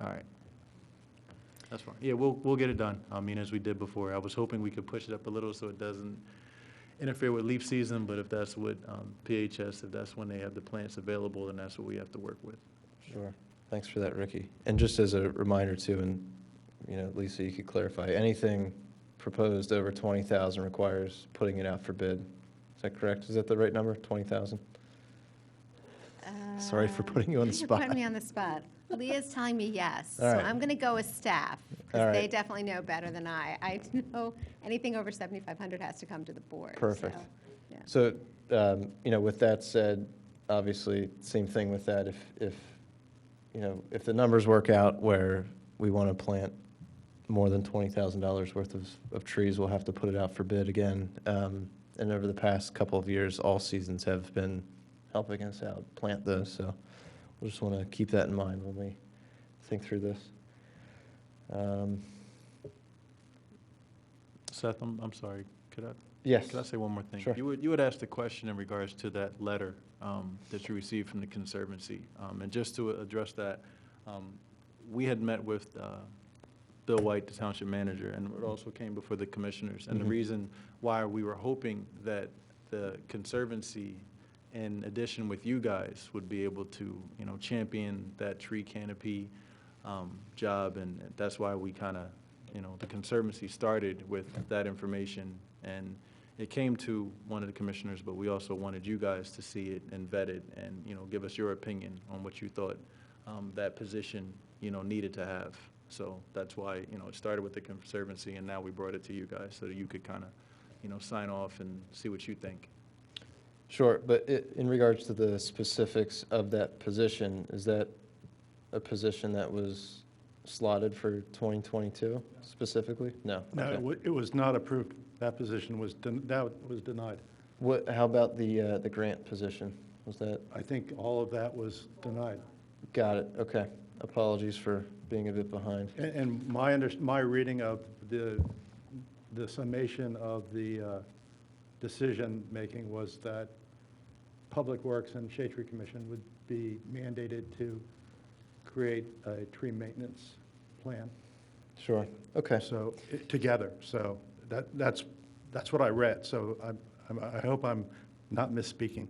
All right. That's fine. Yeah, we'll get it done. I mean, as we did before. I was hoping we could push it up a little so it doesn't interfere with leaf season, but if that's what PHS, if that's when they have the plants available, then that's what we have to work with.
Sure. Thanks for that, Ricky. And just as a reminder too, and, Lisa, you could clarify, anything proposed over 20,000 requires putting it out for bid. Is that correct? Is that the right number, 20,000? Sorry for putting you on the
You're
spot.
putting me on the spot. Leah's telling me yes, so
All right.
I'm going to go with staff,
All
because they
right.
definitely know better than I. I know anything over 7,500 has to come to the board.
Perfect.
So, yeah.
So, with that said, obviously, same thing with that. If the numbers work out where we want to plant more than $20,000 worth of trees, we'll have to put it out for bid again. And over the past couple of years, all seasons have been helping us out plant those. So we'll just want to keep that in mind when we think through this.
Seth, I'm sorry. Could
Yes.
I say one more thing?
Sure.
You had asked a question in regards to that letter that you received from the Conservancy. And just to address that, we had met with Bill White, the township manager, and it also came before the commissioners. And the reason why we were hoping that the Conservancy, in addition with you guys, would be able to, champion that tree canopy job. And that's why we kind of, the Conservancy started with that information. And it came to one of the commissioners, but we also wanted you guys to see it and vet it and, give us your opinion on what you thought that position, needed to have. So that's why, it started with the Conservancy, and now we brought it to you guys so that you could kind of, sign off and see what you think.
Sure, but in regards to the specifics of that position, is that a position that was slotted for 2022 specifically? No.
No,
Okay.
it was not approved. That position was denied.
How about the grant position? Was that?
I think all of that was denied.
Got it, okay. Apologies for being a bit behind.
And my reading of the summation of the decision-making was that Public Works and Shade Tree Commission would be mandated to create a tree maintenance plan.
Sure, okay.
So, together, so that's what I read, so I hope I'm not misspeaking.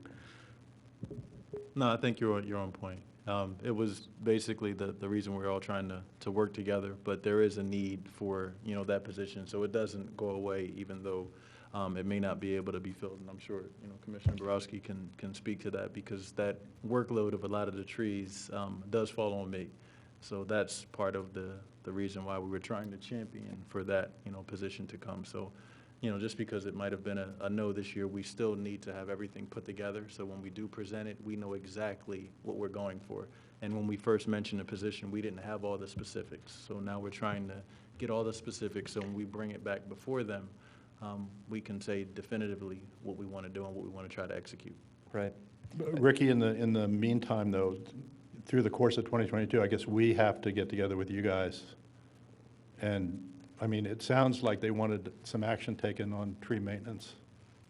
No, I think you're on point. It was basically the reason we're all trying to work together, but there is a need for, that position, so it doesn't go away, even though it may not be able to be filled. And I'm sure, Commissioner Borowski can speak to that, because that workload of a lot of the trees does fall on me. So that's part of the reason why we were trying to champion for that, position to come. So, just because it might have been a no this year, we still need to have everything put together. So when we do present it, we know exactly what we're going for. And when we first mentioned the position, we didn't have all the specifics. So now we're trying to get all the specifics. So when we bring it back before them, we can say definitively what we want to do and what we want to try to execute.
Right.
Ricky, in the meantime, though, through the course of 2022, I guess we have to get together with you guys. And, I mean, it sounds like they wanted some action taken on tree maintenance,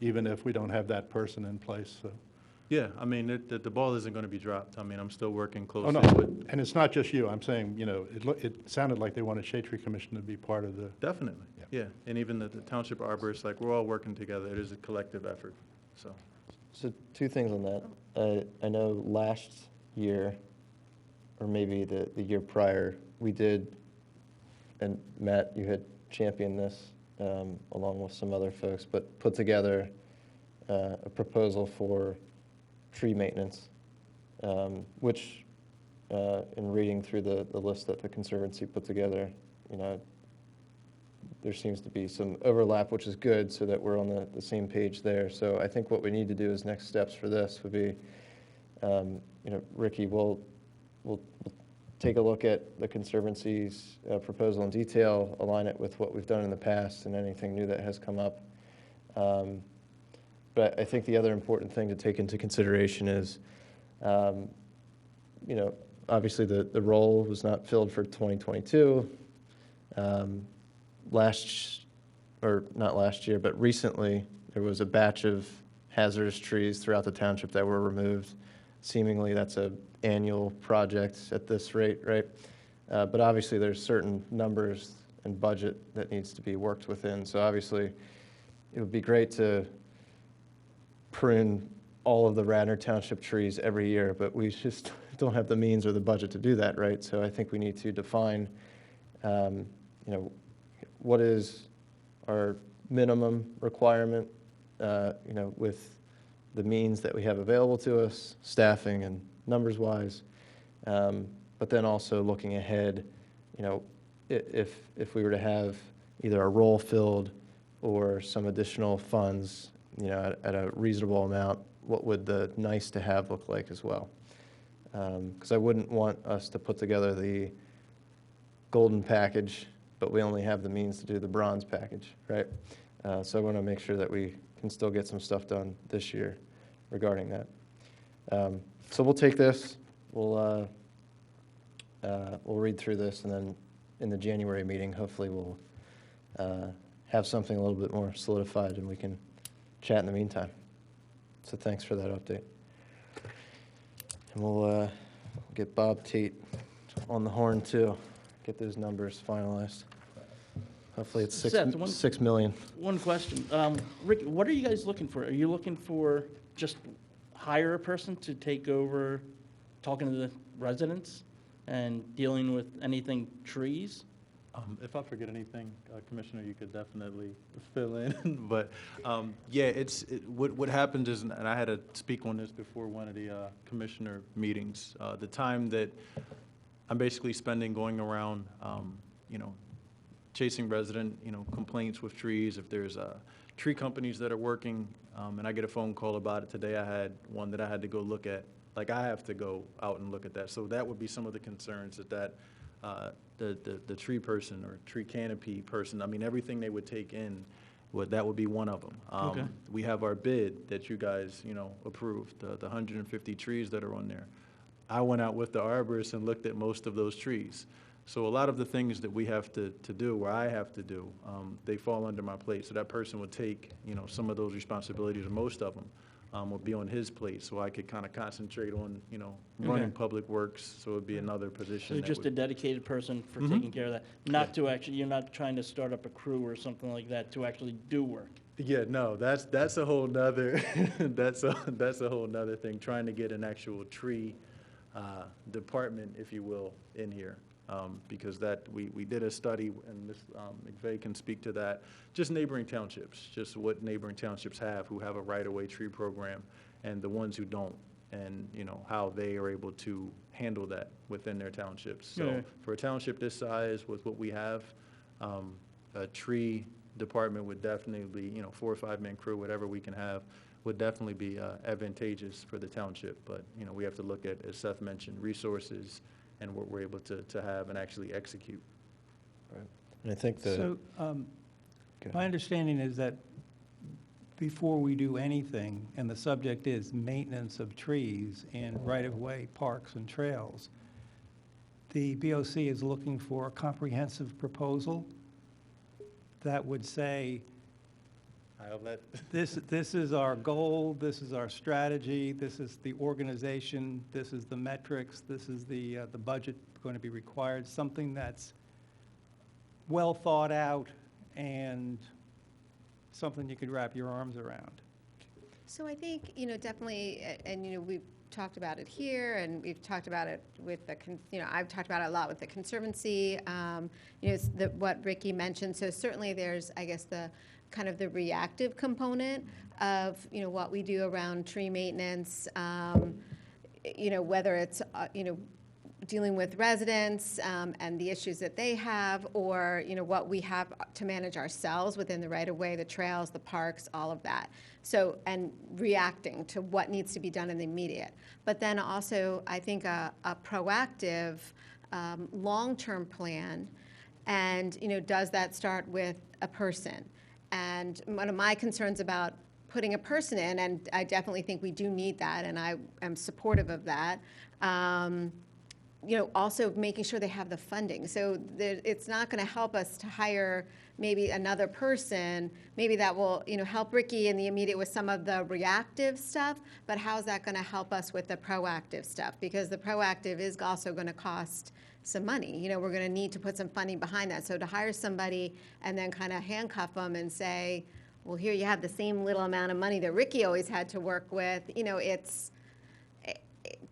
even if we don't have that person in place. So
Yeah, I mean, the ball isn't going to be dropped. I mean, I'm still working
Oh,
closely
no,
with.
and it's not just you. I'm saying, you know, it sounded like they wanted Shade Tree Commission to be part of the,
Definitely, yeah. And even the township arborists, like, we're all working together. It is a collective effort, so.
So two things on that. I know last year, or maybe the year prior, we did, and Matt, you had championed this along with some other folks, but put together a proposal for tree maintenance, which in reading through the list that the Conservancy put together, you know, there seems to be some overlap, which is good, so that we're on the same page there. So I think what we need to do as next steps for this would be, you know, Ricky, we'll take a look at the Conservancy's proposal in detail, align it with what we've done in the past and anything new that has come up. But I think the other important thing to take into consideration is, you know, obviously the role was not filled for 2022. Not last year, but recently, there was a batch of hazardous trees throughout the township that were removed. Seemingly, that's an annual project at this rate, right? But obviously, there's certain numbers and budget that needs to be worked within. So obviously, it would be great to prune all of the Radnor Township trees every year, but we just don't have the means or the budget to do that, right? So I think we need to define, you know, what is our minimum requirement, you know, with the means that we have available to us, staffing and numbers-wise, but then also looking ahead, you know, if we were to have either a role filled or some additional funds, you know, at a reasonable amount, what would the nice to have look like as well? Because I wouldn't want us to put together the golden package, but we only have the means to do the bronze package, right? So I want to make sure that we can still get some stuff done this year regarding that. So we'll take this, we'll read through this, and then in the January meeting, hopefully we'll have something a little bit more solidified, and we can chat in the meantime. So thanks for that update. And we'll get Bob Tate on the horn too, get those numbers finalized. Hopefully it's
Seth,
6 million.
One question. Rick, what are you guys looking for? Are you looking for just hire a person to take over talking to the residents and dealing with anything trees?
If I forget anything, Commissioner, you could definitely fill in. But yeah, what happens is, and I had to speak on this before one of the commissioner meetings, the time that I'm basically spending going around, you know, chasing resident, you know, complaints with trees. If there's tree companies that are working, and I get a phone call about it today, I had one that I had to go look at. Like, I have to go out and look at that. So that would be some of the concerns that the tree person or tree canopy person, I mean, everything they would take in, that would be one of them.
Okay.
We have our bid that you guys, you know, approved, the 150 trees that are on there. I went out with the arborist and looked at most of those trees. So a lot of the things that we have to do, or I have to do, they fall under my plate. So that person would take, you know, some of those responsibilities, or most of them, would be on his plate. So I could kind of concentrate on, you know, running public works. So it would be another position.
So you're just a dedicated person for taking care of that, not to actually, you're not trying to start up a crew or something like that to actually do work.
Yeah, no, that's a whole nother, that's a whole nother thing, trying to get an actual tree department, if you will, in here. Because we did a study, and Ms. McVeigh can speak to that, just neighboring townships, just what neighboring townships have who have a right-of-way tree program, and the ones who don't, and, you know, how they are able to handle that within their townships. So for a township this size, with what we have, a tree department would definitely be, you know, 4 or 5 man crew, whatever we can have, would definitely be advantageous for the township. But, you know, we have to look at, as Seth mentioned, resources and what we're able to have and actually execute.
Right. And I think
So, my understanding is that before we do anything, and the subject is maintenance of trees in right-of-way parks and trails, the BOC is looking for a comprehensive proposal that would say,
I'll let.
This is our goal, this is our strategy, this is the organization, this is the metrics, this is the budget going to be required, something that's well thought out and something you could wrap your arms around.
So I think, definitely, and, we've talked about it here, and we've talked about it with I've talked about it a lot with the Conservancy, what Ricky mentioned. So certainly there's, I guess, the kind of the reactive component of, what we do around tree maintenance, whether it's, dealing with residents and the issues that they have, or what we have to manage ourselves within the right-of-way, the trails, the parks, all of that. So, and reacting to what needs to be done in the immediate. But then also, I think a proactive long-term plan, and does that start with a person? And one of my concerns about putting a person in, and I definitely think we do need that, and I am supportive of that, also making sure they have the funding. So it's not going to help us to hire maybe another person. Maybe that will, help Ricky in the immediate with some of the reactive stuff, but how's that going to help us with the proactive stuff? Because the proactive is also going to cost some money. We're going to need to put some funding behind that. So to hire somebody and then kind of handcuff them and say, well, here you have the same little amount of money that Ricky always had to work with,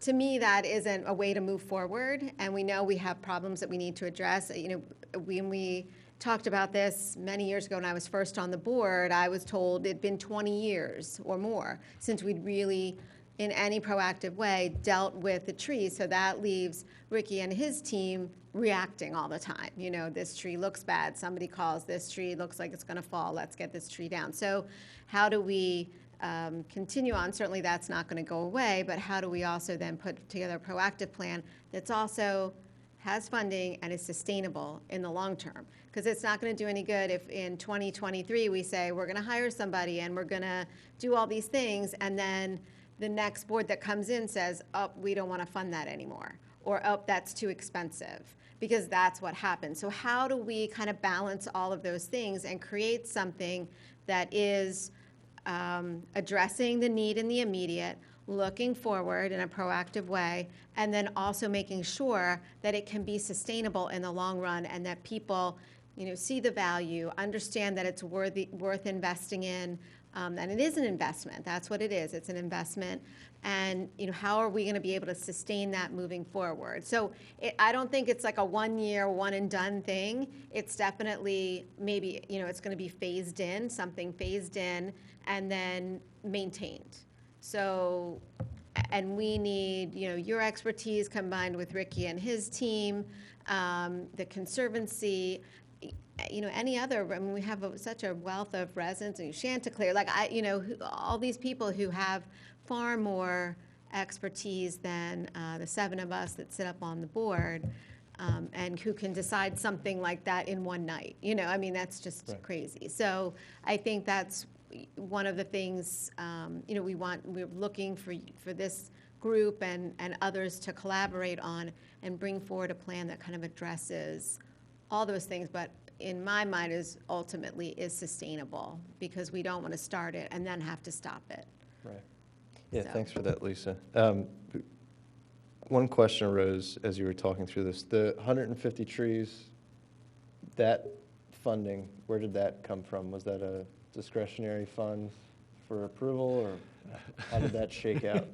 to me, that isn't a way to move forward, and we know we have problems that we need to address. When we talked about this many years ago when I was first on the board, I was told it'd been 20 years or more since we'd really, in any proactive way, dealt with the trees. So that leaves Ricky and his team reacting all the time. This tree looks bad. Somebody calls, this tree looks like it's going to fall. Let's get this tree down. So how do we continue on? Certainly that's not going to go away, but how do we also then put together a proactive plan that's also has funding and is sustainable in the long term? Because it's not going to do any good if in 2023 we say we're going to hire somebody and we're going to do all these things, and then the next board that comes in says, oh, we don't want to fund that anymore, or oh, that's too expensive, because that's what happens. So how do we kind of balance all of those things and create something that is addressing the need in the immediate, looking forward in a proactive way, and then also making sure that it can be sustainable in the long run, and that people, see the value, understand that it's worth investing in, and it is an investment. That's what it is. It's an investment. And how are we going to be able to sustain that moving forward? So I don't think it's like a 1 year, one and done thing. It's definitely maybe, it's going to be phased in, something phased in, and then maintained. So, and we need, your expertise combined with Ricky and his team, the Conservancy, any other, I mean, we have such a wealth of residents, and Chanticleer, all these people who have far more expertise than the 7 of us that sit up on the board, and who can decide something like that in one night. That's just
Right.
crazy. So I think that's one of the things, we're looking for this group and others to collaborate on and bring forward a plan that kind of addresses all those things, but in my mind ultimately is sustainable, because we don't want to start it and then have to stop it.
Right. Yeah,
So-
thanks for that, Lisa. One question arose as you were talking through this. The 150 trees, that funding, where did that come from? Was that a discretionary fund for approval, or how did that shake out?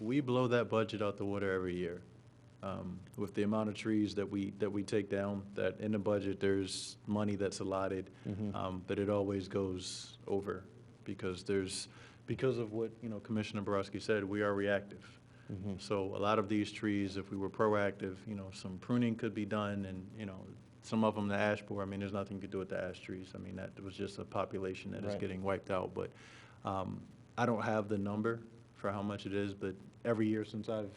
We blow that budget out the water every year. With the amount of trees that we take down, that in the budget, there's money that's allotted, but it always goes over, because of what, Commissioner Borowski said, we are reactive. So a lot of these trees, if we were proactive, some pruning could be done, and, some of them, the ash borer, there's nothing you could do with the ash trees. That was just a population that is
Right.
getting wiped out. But I don't have the number for how much it is, but every year since I've,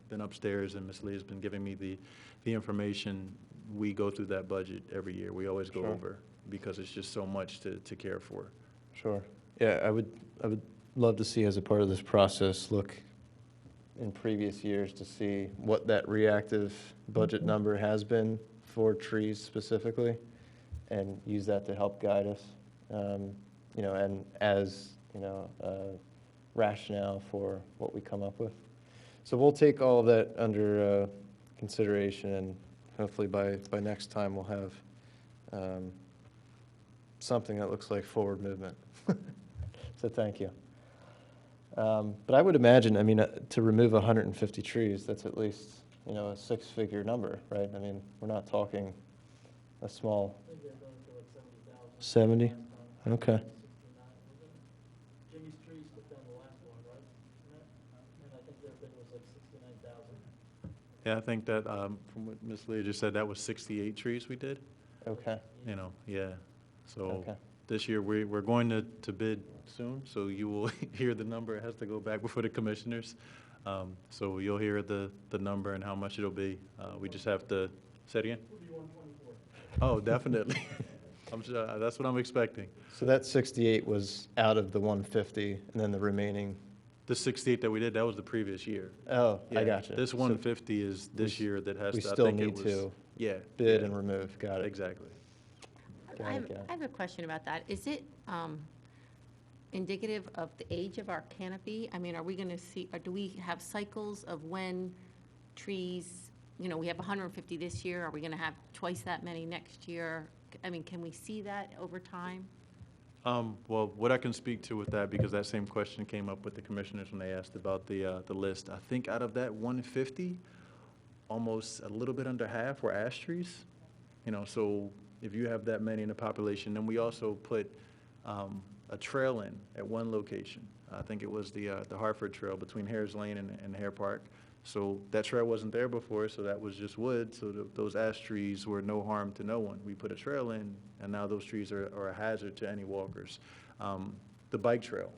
been upstairs and Ms. Lee has been giving me the information, we go through that budget every year. We always go
Sure.
over, because it's just so much to care for.
Sure. Yeah, I would love to see, as a part of this process, look in previous years to see what that reactive budget number has been for trees specifically, and use that to help guide us you know, and as, you know, rationale for what we come up with. So we'll take all of that under consideration, and hopefully by next time we'll have something that looks like forward movement. So thank you. But I would imagine, I mean, to remove 150 trees, that's at least, you know, a six-figure number, right? I mean, we're not talking a small.
I think they're going to like 70,000.
70? Okay.
Jimmy's Trees took down the last one, right? And I think their bid was like 69,000.
Yeah, I think that, from what Ms. Leah just said, that was 68 trees we did,
Okay.
you know, yeah. So
Okay.
this year, we're going to bid soon, so you will hear the number. It has to go back before the commissioners. So you'll hear the number and how much it'll be. We just have to, say it again?
It'll be 124.
Oh, definitely. I'm sure, that's what I'm expecting.
So that 68 was out of the 150, and then the remaining,
The 68 that we did, that was the previous year.
oh, I
Yeah,
gotcha.
This
So
150 is this year that has
we
to, I
still
think it
need
was.
to
Yeah.
bid
yeah,
and remove, got it.
Exactly.
Got
I
it,
have,
got it.
I have a question about that. Is it indicative of the age of our canopy? I mean, are we going to see, or do we have cycles of when trees, you know, we have 150 this year, are we going to have twice that many next year? I mean, can we see that over time?
Well, what I can speak to with that, because that same question came up with the commissioners when they asked about the list. I think out of that 150, almost a little bit under half were ash trees. You know, so if you have that many in the population, then we also put a trail in at one location. I think it was the Hartford Trail between Hares Lane and Hare Park. So that trail wasn't there before, so that was just wood. So those ash trees were no harm to no one. We put a trail in, and now those trees are a hazard to any walkers. The bike trail,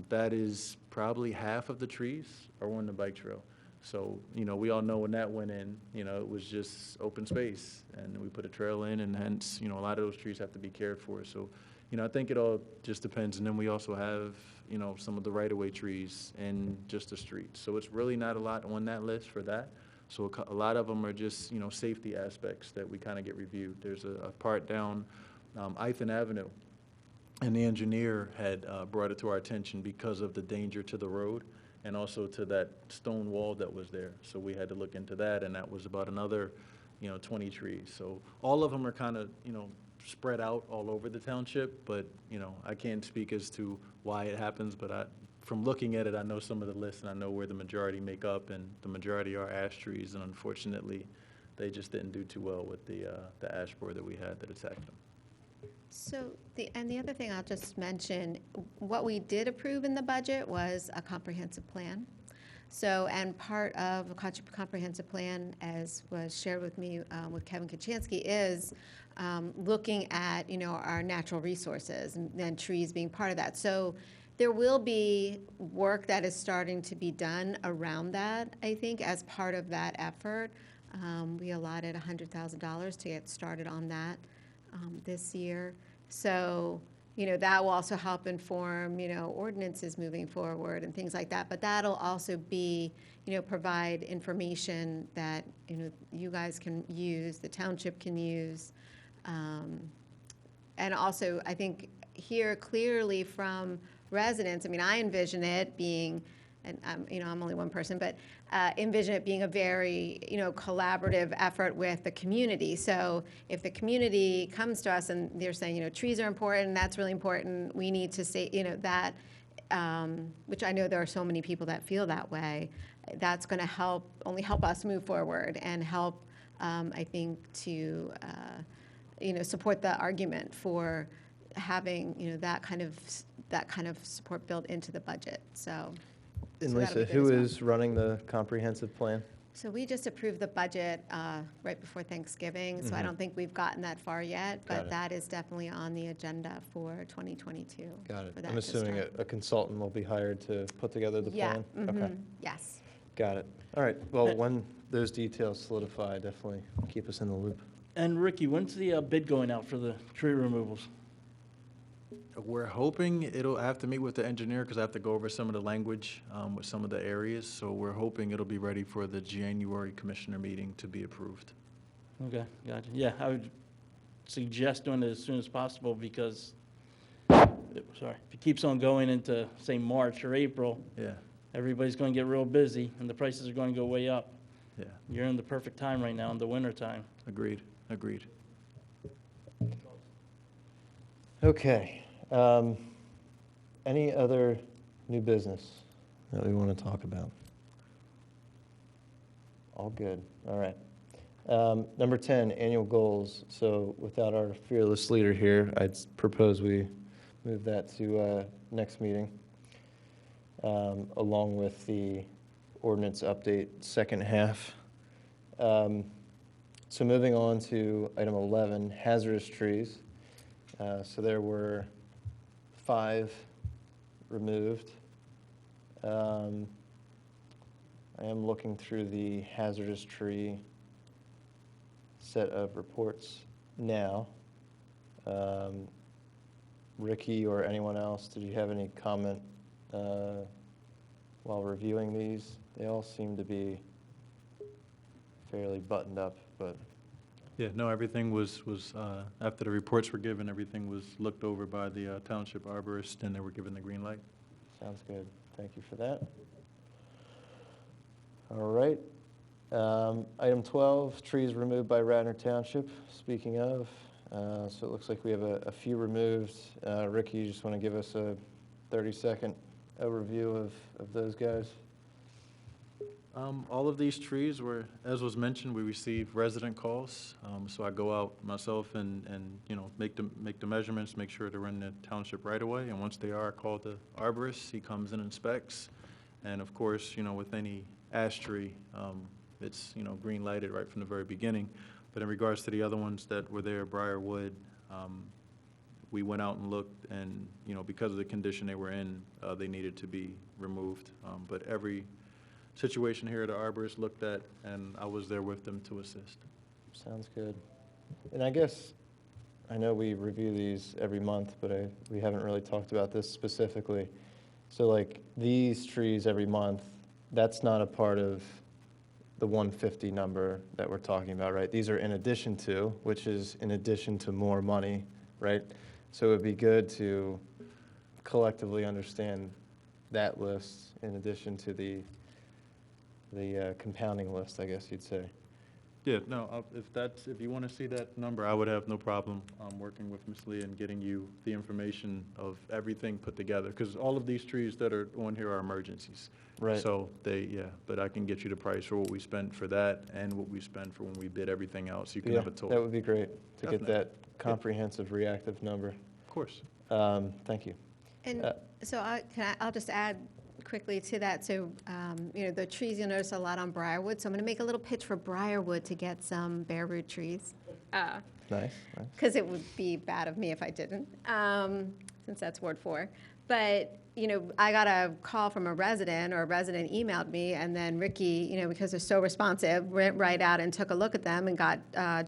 that is probably half of the trees are on the bike trail. So, you know, we all know when that went in, you know, it was just open space, and we put a trail in, and hence, you know, a lot of those trees have to be cared for. So, you know, I think it all just depends. And then we also have, you know, some of the right-of-way trees and just the streets. So it's really not a lot on that list for that. So a lot of them are just, you know, safety aspects that we kind of get reviewed. There's a part down Ithan Avenue, and the engineer had brought it to our attention because of the danger to the road and also to that stone wall that was there. So we had to look into that, and that was about another, you know, 20 trees. So all of them are kind of, you know, spread out all over the township, but, you know, I can't speak as to why it happens, but from looking at it, I know some of the lists, and I know where the majority make up, and the majority are ash trees, and unfortunately, they just didn't do too well with the ash borer that we had that attacked them.
So, the other thing I'll just mention, what we did approve in the budget was a comprehensive plan. So, and part of a comprehensive plan, as was shared with me with Kevin Kachansky, is looking at, you know, our natural resources and trees being part of that. So there will be work that is starting to be done around that, I think, as part of that effort. We allotted $100,000 to get started on that this year. So, you know, that will also help inform, you know, ordinances moving forward and things like that. But that'll also be, you know, provide information that, you know, you guys can use, the township can use. And also, I think, hear clearly from residents. I mean, I envision it being, and you know, I'm only one person, but envision it being a very, you know, collaborative effort with the community. So if the community comes to us and they're saying, you know, trees are important, that's really important, we need to say, you know, that, which I know there are so many people that feel that way, that's going to only help us move forward and help, I think, to, you know, support the argument for having, you know, that kind of support built into the budget. So.
And
So that'll
Lisa,
be good
who
as well.
is running the comprehensive plan?
So we just approved the budget right before Thanksgiving, so I
Mhm.
don't think we've gotten that far yet,
Got
but
it.
that is definitely on the agenda for 2022.
Got it.
for that
I'm
to
assuming
start.
a consultant will be hired to put together the
Yeah,
plan? Okay,
mhm, yes.
got it. All right, well, when those details solidify, definitely keep us in the loop.
And Ricky, when's the bid going out for the tree removals?
We're hoping it'll, I have to meet with the engineer because I have to go over some of the language with some of the areas. So we're hoping it'll be ready for the January commissioner meeting to be approved.
Okay, gotcha. Yeah, I would suggest doing it as soon as possible because if it keeps on going into, say, March or April,
Yeah,
everybody's going to get real busy, and the prices are going to go way up.
yeah,
You're in the perfect time right now, in the winter time.
agreed, agreed.
Okay. Any other new business that we want to talk about? All good. All right. Number 10, annual goals. So without our fearless leader here, I'd propose we move that to next meeting, along with the ordinance update second half. So moving on to item 11, hazardous trees. So there were 5 removed. I am looking through the hazardous tree set of reports now. Ricky or anyone else, did you have any comment while reviewing these? They all seem to be fairly buttoned up, but
Yeah, no, everything was after the reports were given, everything was looked over by the township arborist, and they were given the green light.
sounds good. Thank you for that. All right. Item 12, trees removed by Radnor Township. Speaking of, so it looks like we have a few removed. Ricky, you just want to give us a 30-second overview of those guys?
All of these trees were, as was mentioned, we receive resident calls. So I go out myself and make the measurements, make sure they're in the township right away. And once they are, I call the arborist. He comes and inspects. And of course, with any ash tree, it's green lighted right from the very beginning. But in regards to the other ones that were there, Briarwood, we went out and looked, and because of the condition they were in, they needed to be removed. But every situation here, the arborist looked at, and I was there with them to assist.
Sounds good. And I guess, I know we review these every month, but we haven't really talked about this specifically. So like these trees every month, that's not a part of the 150 number that we're talking about, right? These are in addition to, which is in addition to more money, right? So it would be good to collectively understand that list in addition to the compounding list, I guess you'd say.
Yeah, no, if you want to see that number, I would have no problem working with Ms. Lee and getting you the information of everything put together, because all of these trees that are on here are emergencies.
Right.
So but I can get you the price for what we spent for that and what we spent for when we bid everything else. You can have a total.
That would be great to get
Definitely.
that comprehensive reactive number.
Of course.
Thank you.
And so I'll just add quickly to that. So, the trees, you'll notice a lot on Briarwood. So I'm going to make a little pitch for Briarwood to get some bare root trees.
Nice.
Because it would be bad of me if I didn't, since that's Ward 4. But, I got a call from a resident, or a resident emailed me, and then Ricky, because they're so responsive, went right out and took a look at them and got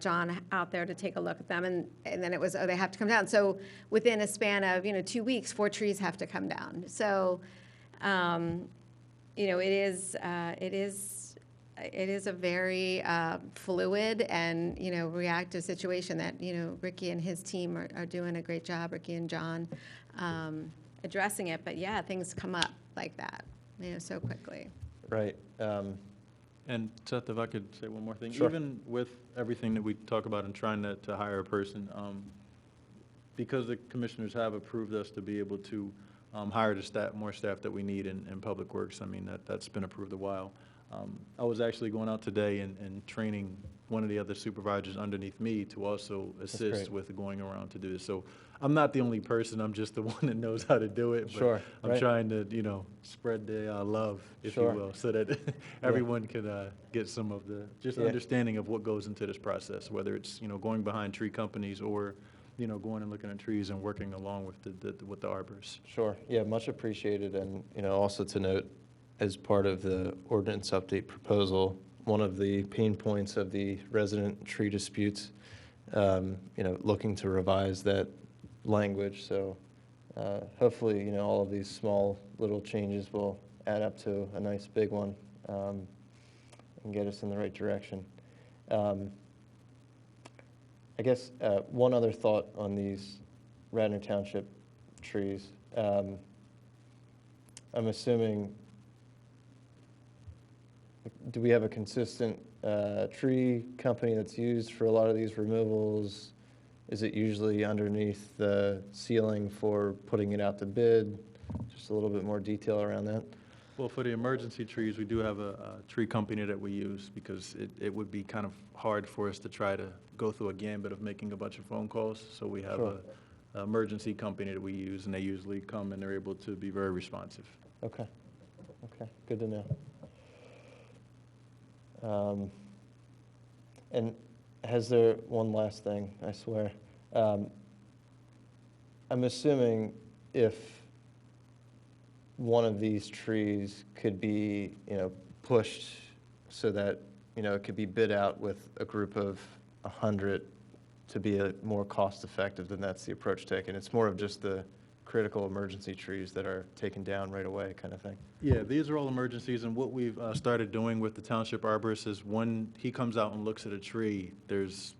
John out there to take a look at them. And then it was, they have to come down. So within a span of, 2 weeks, 4 trees have to come down. So, it is a very fluid and, reactive situation that, Ricky and his team are doing a great job, Ricky and John, addressing it. But yeah, things come up like that, so quickly.
Right.
And Seth, if I could say one more thing.
Sure.
Even with everything that we talk about and trying to hire a person, because the commissioners have approved us to be able to hire more staff that we need in Public Works, I mean, that's been approved a while. I was actually going out today and training one of the other supervisors underneath me to also assist with going around to do this. So I'm not the only person, I'm just the one that knows how to do it. But
Sure,
I'm
right.
trying to, spread the love, if
Sure.
you will, so that everyone can get some of the understanding of what goes into this process, whether it's, going behind tree companies or, going and looking at trees and working along with the arborists.
Sure. Yeah, much appreciated. And, also to note, as part of the ordinance update proposal, one of the pain points of the resident tree disputes, looking to revise that language. So hopefully, all of these small little changes will add up to a nice big one and get us in the right direction. I guess one other thought on these Radnor Township trees. I'm assuming, do we have a consistent tree company that's used for a lot of these removals? Is it usually underneath the ceiling for putting it out to bid? Just a little bit more detail around that.
Well, for the emergency trees, we do have a tree company that we use because it would be kind of hard for us to try to go through a gambit of making a bunch of phone calls. So we have
Sure.
a emergency company that we use, and they usually come and they're able to be very responsive.
Okay, okay, good to know. And has there, one last thing, I swear. I'm assuming if one of these trees could be, pushed so that, it could be bid out with a group of 100 to be more cost-effective, then that's the approach taken. It's more of just the critical emergency trees that are taken down right away kind of thing.
Yeah, these are all emergencies, and what we've started doing with the township arborist is when he comes out and looks at a tree, there's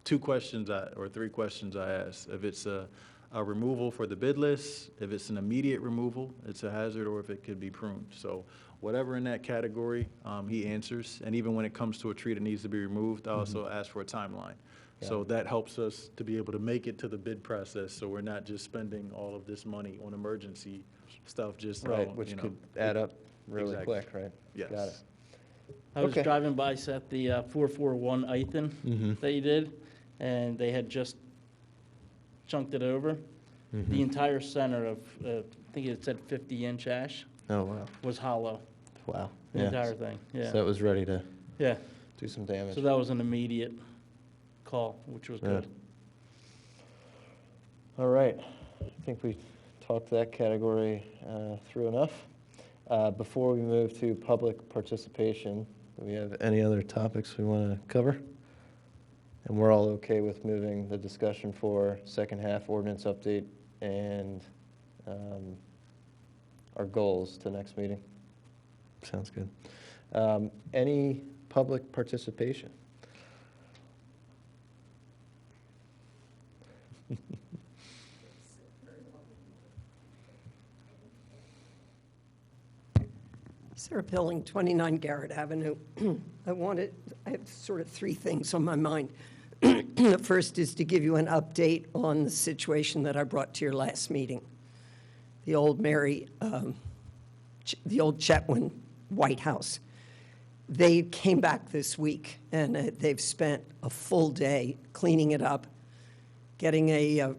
3 questions I ask. If it's a removal for the bid list, if it's an immediate removal, it's a hazard, or if it could be pruned. So whatever in that category, he answers. And even when it comes to a tree that needs to be removed, I also ask for a timeline. So that helps us to be able to make it to the bid process, so we're not just spending all of this money on emergency stuff, just.
Right, which could add up really
Exactly.
quick, right?
Yes.
Got it.
I was
Okay.
driving by, Seth, the 441 Ithan
Mhm.
that you did, and they had just chunked it over.
Mhm.
The entire center of, I think it said 50-inch ash,
Oh, wow.
was hollow,
Wow.
the
Yeah.
entire thing, yeah.
So it was ready to
Yeah,
do some damage.
so that was an immediate call, which was good.
All right. I think we talked that category through enough. Before we move to public participation, do we have any other topics we want to cover? And we're all okay with moving the discussion for second half ordinance update and our goals to next meeting? Sounds good. Any public participation?
Sarah Pilling, 29 Garrett Avenue. I have sort of 3 things on my mind. The first is to give you an update on the situation that I brought to your last meeting. The old the old Chetwynd White House. They came back this week, and they've spent a full day cleaning it up, getting a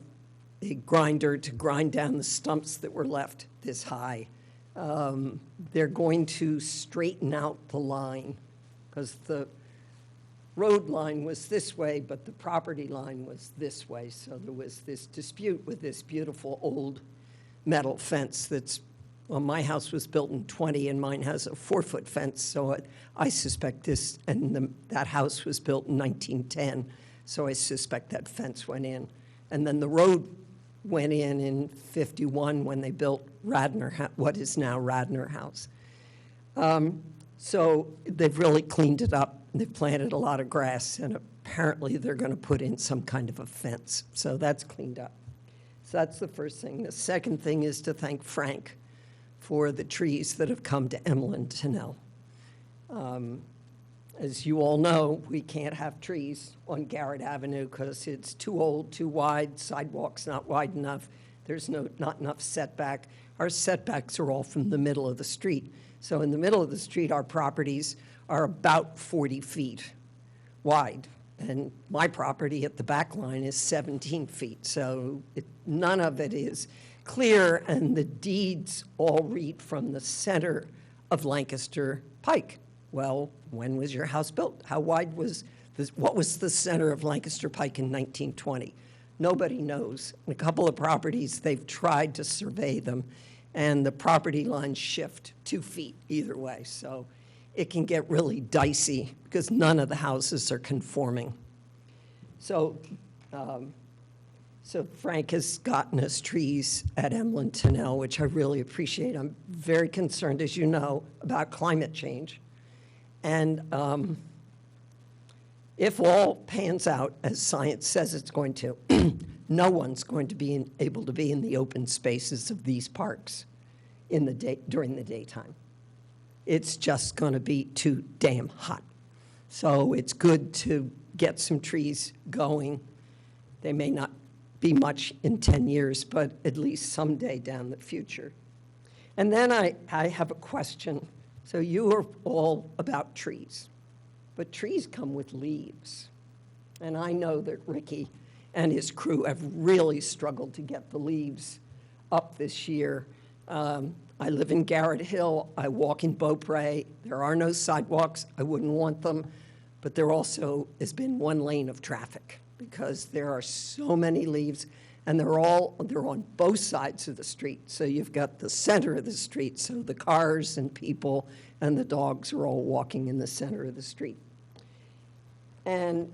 grinder to grind down the stumps that were left this high. They're going to straighten out the line, because the road line was this way, but the property line was this way. So there was this dispute with this beautiful old metal fence that's, well, my house was built in 20, and mine has a 4-foot fence. So I suspect this, and that house was built in 1910, so I suspect that fence went in. And then the road went in 51 when they built Radnor, what is now Radnor House. So they've really cleaned it up. They've planted a lot of grass, and apparently they're going to put in some kind of a fence. So that's cleaned up. So that's the first thing. The second thing is to thank Frank for the trees that have come to Emlyn Tunnel. As you all know, we can't have trees on Garrett Avenue because it's too old, too wide, sidewalk's not wide enough, there's not enough setback. Our setbacks are all from the middle of the street. So in the middle of the street, our properties are about 40 feet wide. And my property at the back line is 17 feet. So none of it is clear, and the deeds all read from the center of Lancaster Pike. Well, when was your house built? How wide was this? What was the center of Lancaster Pike in 1920? Nobody knows. In a couple of properties, they've tried to survey them, and the property lines shift 2 feet either way. So it can get really dicey because none of the houses are conforming. So Frank has gotten us trees at Emlyn Tunnel, which I really appreciate. I'm very concerned, as you know, about climate change. And if all pans out as science says it's going to, no one's going to be able to be in the open spaces of these parks in the during the daytime. It's just going to be too damn hot. So it's good to get some trees going. They may not be much in 10 years, but at least someday down the future. And then I have a question. So you are all about trees, but trees come with leaves. And I know that Ricky and his crew have really struggled to get the leaves up this year. I live in Garrett Hill. I walk in Beaupre. There are no sidewalks. I wouldn't want them. But there also has been one lane of traffic because there are so many leaves, and they're on both sides of the street. So you've got the center of the street, so the cars and people and the dogs are all walking in the center of the street. And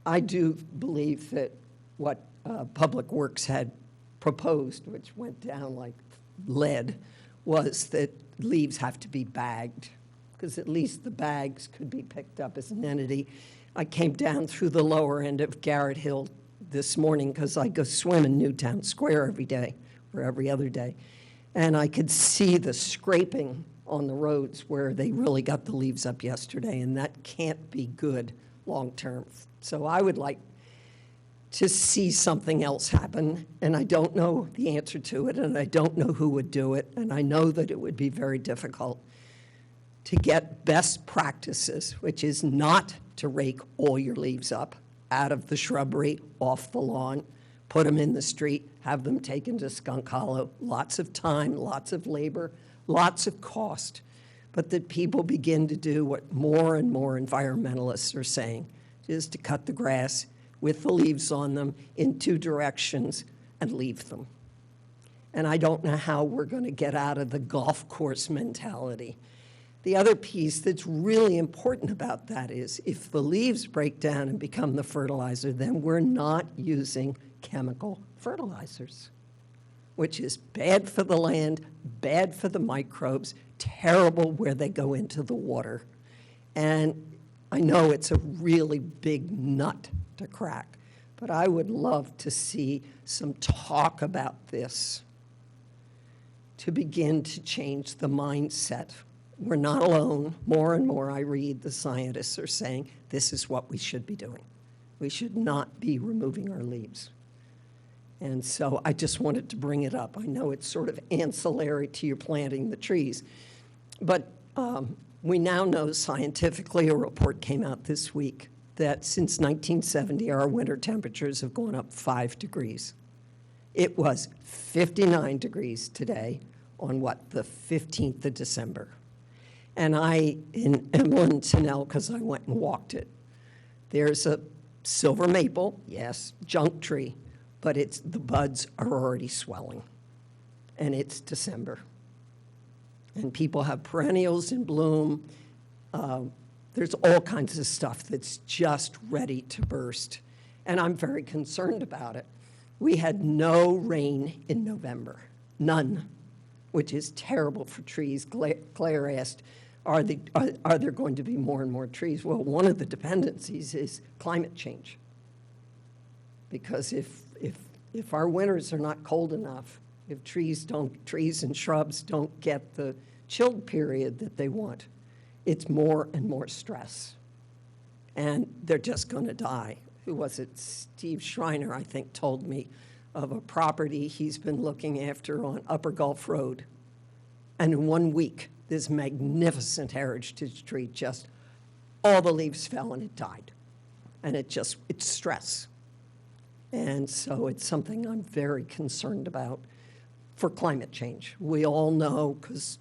I do believe that what Public Works had proposed, which went down like lead, was that leaves have to be bagged, because at least the bags could be picked up as an entity. I came down through the lower end of Garrett Hill this morning because I go swim in Newtown Square every day, or every other day, and I could see the scraping on the roads where they really got the leaves up yesterday, and that can't be good long-term. So I would like to see something else happen, and I don't know the answer to it, and I don't know who would do it, and I know that it would be very difficult to get best practices, which is not to rake all your leaves up out of the shrubbery, off the lawn, put them in the street, have them taken to Skunk Hollow. Lots of time, lots of labor, lots of cost, but that people begin to do what more and more environmentalists are saying, is to cut the grass with the leaves on them in two directions and leave them. And I don't know how we're going to get out of the golf course mentality. The other piece that's really important about that is if the leaves break down and become the fertilizer, then we're not using chemical fertilizers, which is bad for the land, bad for the microbes, terrible where they go into the water. And I know it's a really big nut to crack, but I would love to see some talk about this to begin to change the mindset. We're not alone. More and more I read the scientists are saying this is what we should be doing. We should not be removing our leaves. And so I just wanted to bring it up. I know it's sort of ancillary to your planting the trees, but we now know scientifically, a report came out this week, that since 1970, our winter temperatures have gone up 5 degrees. It was 59 degrees today on the 15th of December. And in Emlyn Tunnel, because I went and walked it, there's a silver maple, yes, junk tree, but the buds are already swelling. And it's December. And people have perennials in bloom. There's all kinds of stuff that's just ready to burst. And I'm very concerned about it. We had no rain in November, none, which is terrible for trees. Claire asked, are there going to be more and more trees? Well, one of the dependencies is climate change. Because if our winters are not cold enough, if trees and shrubs don't get the chilled period that they want, it's more and more stress. And they're just going to die. Who was it? Steve Schreiner, I think, told me of a property he's been looking after on Upper Gulf Road. And in 1 week, this magnificent heritage tree just, all the leaves fell and it died. And it's stress. And so it's something I'm very concerned about for climate change. We all know, because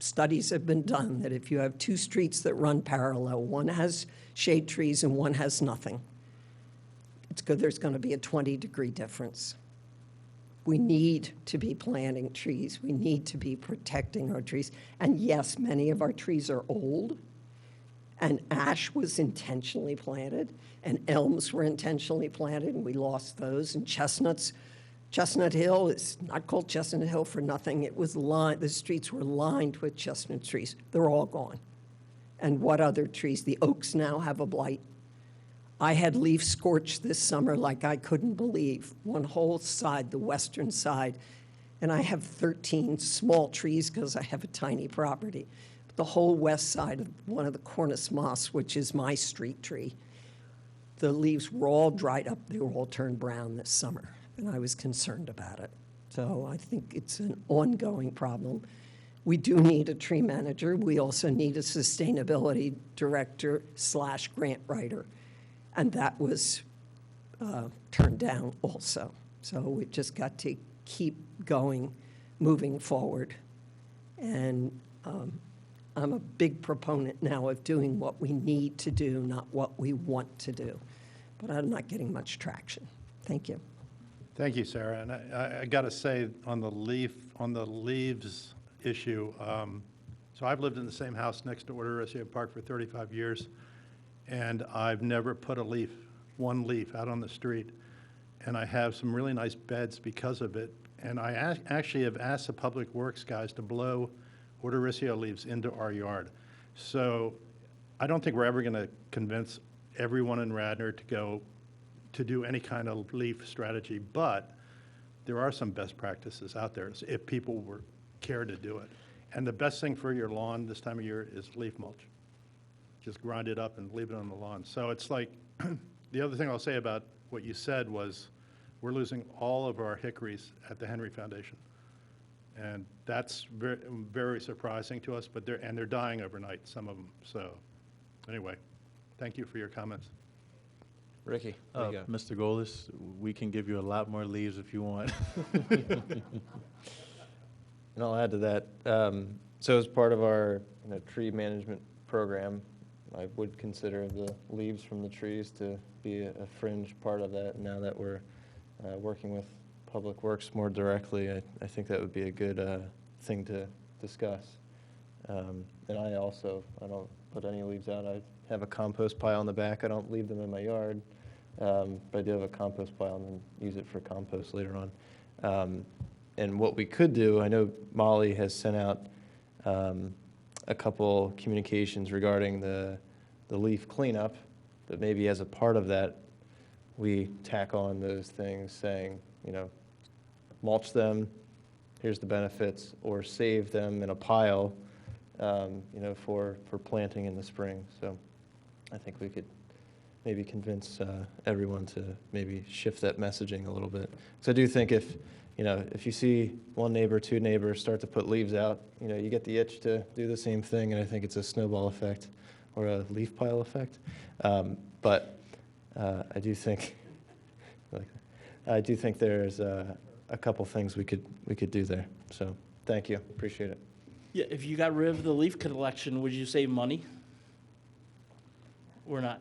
studies have been done, that if you have two streets that run parallel, one has shade trees and one has nothing, there's going to be a 20-degree difference. We need to be planting trees. We need to be protecting our trees. And yes, many of our trees are old, and ash was intentionally planted, and elms were intentionally planted, and we lost those, and chestnuts. Chestnut Hill is not called Chestnut Hill for nothing. It was the streets were lined with chestnut trees. They're all gone. And what other trees? The oaks now have a blight. I had leaf scorch this summer like I couldn't believe. One whole side, the western side, and I have 13 small trees because I have a tiny property. But the whole west side of one of the cornice moss, which is my street tree, the leaves were all dried up. They were all turned brown this summer, and I was concerned about it. So I think it's an ongoing problem. We do need a tree manager. We also need a sustainability director / grant writer. And that was turned down also. So we just got to keep going, moving forward. And I'm a big proponent now of doing what we need to do, not what we want to do. But I'm not getting much traction. Thank you.
Thank you, Sarah. And I got to say, on the leaves issue, so I've lived in the same house next to Order Park for 35 years, and I've never put one leaf out on the street. And I have some really nice beds because of it. And I actually have asked the Public Works guys to blow Order leaves into our yard. So I don't think we're ever going to convince everyone in Radnor to go to do any kind of leaf strategy, but there are some best practices out there if people care to do it. And the best thing for your lawn this time of year is leaf mulch. Just grind it up and leave it on the lawn. So it's like, the other thing I'll say about what you said was we're losing all of our hickories at the Henry Foundation. And that's very, very surprising to us, but they're dying overnight, some of them. So anyway, thank you for your comments.
Ricky, there you go.
Mr. Golis, we can give you a lot more leaves if you want.
And I'll add to that. So as part of our tree management program, I would consider the leaves from the trees to be a fringe part of that. Now that we're working with Public Works more directly, I think that would be a good thing to discuss. And I don't put any leaves out. I have a compost pile in the back. I don't leave them in my yard. But I do have a compost pile and then use it for compost later on. And what we could do, I know Molly has sent out a couple communications regarding the leaf cleanup, but maybe as a part of that, we tack on those things saying, mulch them, here's the benefits, or save them in a pile, for planting in the spring. So I think we could maybe convince everyone to maybe shift that messaging a little bit. So I do think if you see one neighbor, two neighbors start to put leaves out, you get the itch to do the same thing, and I think it's a snowball effect or a leaf pile effect. But I do think there's a couple things we could do there. So thank you, appreciate it.
Yeah, if you got rid of the leaf collection, would you save money or not?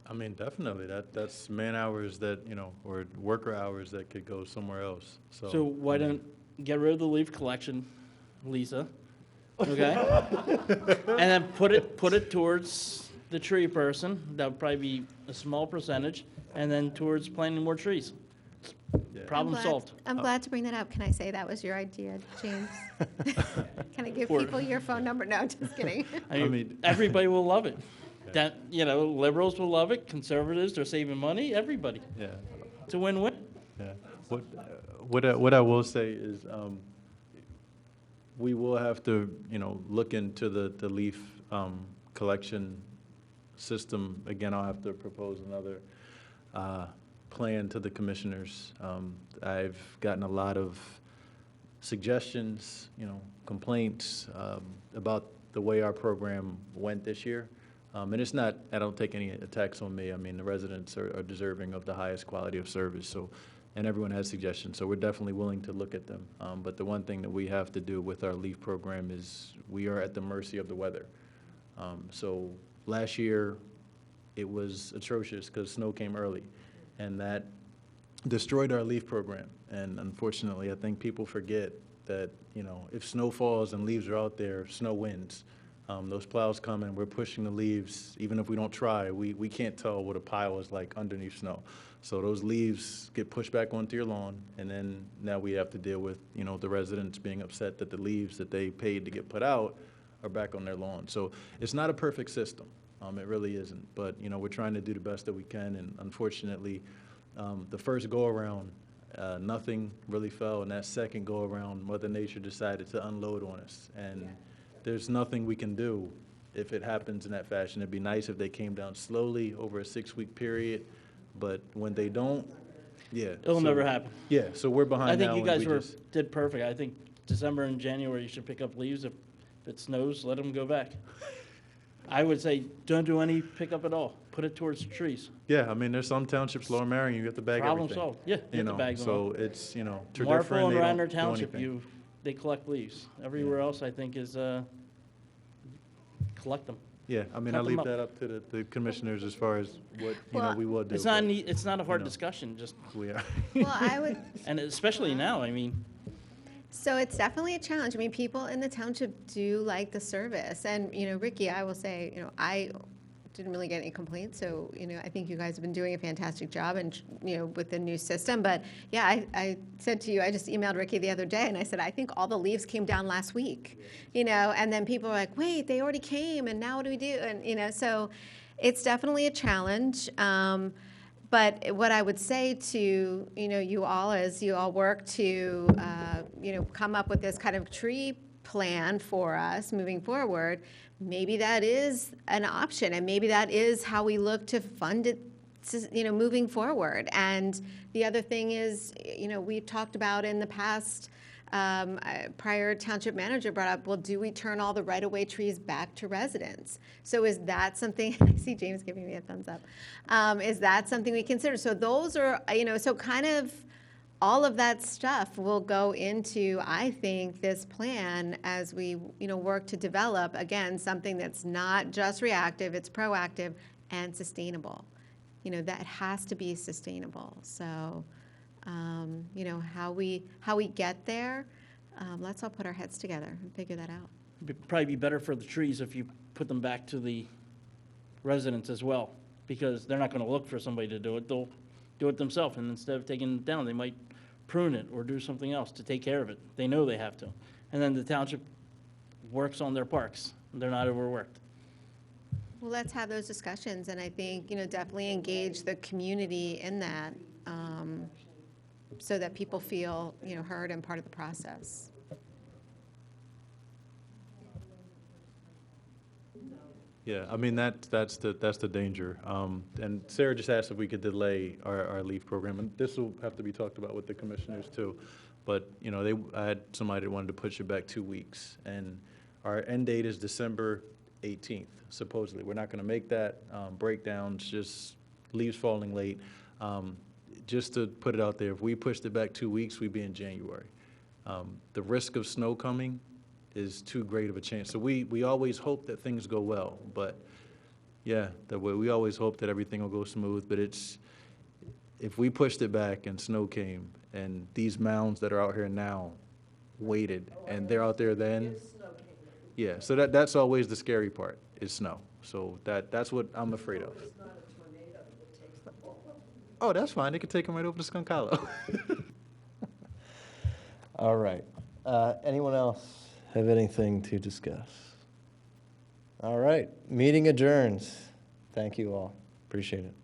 I mean, definitely. That's man hours that, or worker hours that could go somewhere else.
So why don't get rid of the leaf collection, Lisa? Okay? And then put it towards the tree person. That would probably be a small percentage. And then towards planting more trees.
Yeah.
Problem solved.
I'm glad to bring that up. Can I say that was your idea, James? Can I give people your phone number? No, just kidding.
I mean, everybody will love it. That, liberals will love it, conservatives, they're saving money, everybody.
Yeah.
It's a win-win.
Yeah. What I will say is we will have to, look into the leaf collection system. Again, I'll have to propose another plan to the commissioners. I've gotten a lot of suggestions, complaints about the way our program went this year. And it's not, I don't take any attacks on me. I mean, the residents are deserving of the highest quality of service. So, and everyone has suggestions. So we're definitely willing to look at them. But the one thing that we have to do with our LEAF program is we are at the mercy of the weather. So last year, it was atrocious because snow came early. And that destroyed our LEAF program. And unfortunately, I think people forget that, if snow falls and leaves are out there, snow wins. Those plows come and we're pushing the leaves. Even if we don't try, we can't tell what a pile is like underneath snow. So those leaves get pushed back onto your lawn, and then now we have to deal with, the residents being upset that the leaves that they paid to get put out are back on their lawn. So it's not a perfect system. It really isn't. But, you know, we're trying to do the best that we can, and unfortunately, the first go-around, nothing really fell, and that second go-around, Mother Nature decided to unload on us. And there's nothing we can do if it happens in that fashion. It'd be nice if they came down slowly over a 6-week period, but when they don't, yeah.
It'll
so-
never happen.
Yeah, so we're behind
I think
now,
you
and
guys
we just-
did perfect. I think December and January, you should pick up leaves. If it snows, let them go back. I would say, don't do any pickup at all. Put it towards the trees.
Yeah, I mean, there's some townships, Lower Marion, you have to bag
Problem
everything.
solved. Yeah, you
You
have to
know,
bag them
so
all.
it's, you know, Tredyffrin,
Marple and
they
Radnor
don't do
Township,
anything.
they collect leaves. Everywhere else, I think, is, collect them.
Yeah, I mean,
cut
I
them
leave
up.
that up to the commissioners as far as what, you know,
Well,
we will do.
It's not,
but
it's not a hard
know.
discussion, just,
We are.
Well, I would,
and especially now, I mean,
so it's definitely a challenge. I mean, people in the township do like the service. And, you know, Ricky, I will say, you know, I didn't really get any complaints. So, you know, I think you guys have been doing a fantastic job and, you know, with the new system. But yeah, I said to you, I just emailed Ricky the other day and I said, I think all the leaves came down last week, you know, and then people are like, wait, they already came and now what do we do? And, you know, so it's definitely a challenge. But what I would say to, you know, you all as you all work to, you know, come up with this kind of tree plan for us moving forward, maybe that is an option, and maybe that is how we look to fund it, you know, moving forward. And the other thing is, you know, we've talked about in the past, prior township manager brought up, well, do we turn all the right-of-way trees back to residents? So is that something, I see James giving me a thumbs up. Is that something we consider? So those are, you know, so kind of all of that stuff will go into, I think, this plan as we, you know, work to develop, again, something that's not just reactive, it's proactive and sustainable. You know, that has to be sustainable. So, you know, how we get there, let's all put our heads together and figure that out.
it'd probably be better for the trees if you put them back to the residents as well, because they're not gonna look for somebody to do it. They'll do it themselves, and instead of taking it down, they might prune it or do something else to take care of it. They know they have to. And then the township works on their parks. They're not overworked.
Well, let's have those discussions, and I think, you know, definitely engage the community in that, so that people feel, you know, heard and part of the process.
Yeah, I mean, that's the danger. And Sarah just asked if we could delay our leave program, and this will have to be talked about with the commissioners too. But, you know, I had somebody that wanted to push it back 2 weeks, and our end date is December 18th, supposedly. We're not gonna make that, breakdowns, just leaves falling late. Just to put it out there, if we pushed it back 2 weeks, we'd be in January. The risk of snow coming is too great of a chance. So we always hope that things go well, but yeah, we always hope that everything will go smooth, but if we pushed it back and snow came and these mounds that are out here now waited and they're out there then, yeah, so that's always the scary part, is snow. So that's what I'm afraid of. Oh, that's fine. They can take them right over to Skunk Hollow. All right. Anyone else have anything to discuss? All right. Meeting adjourns. Thank you all. Appreciate it.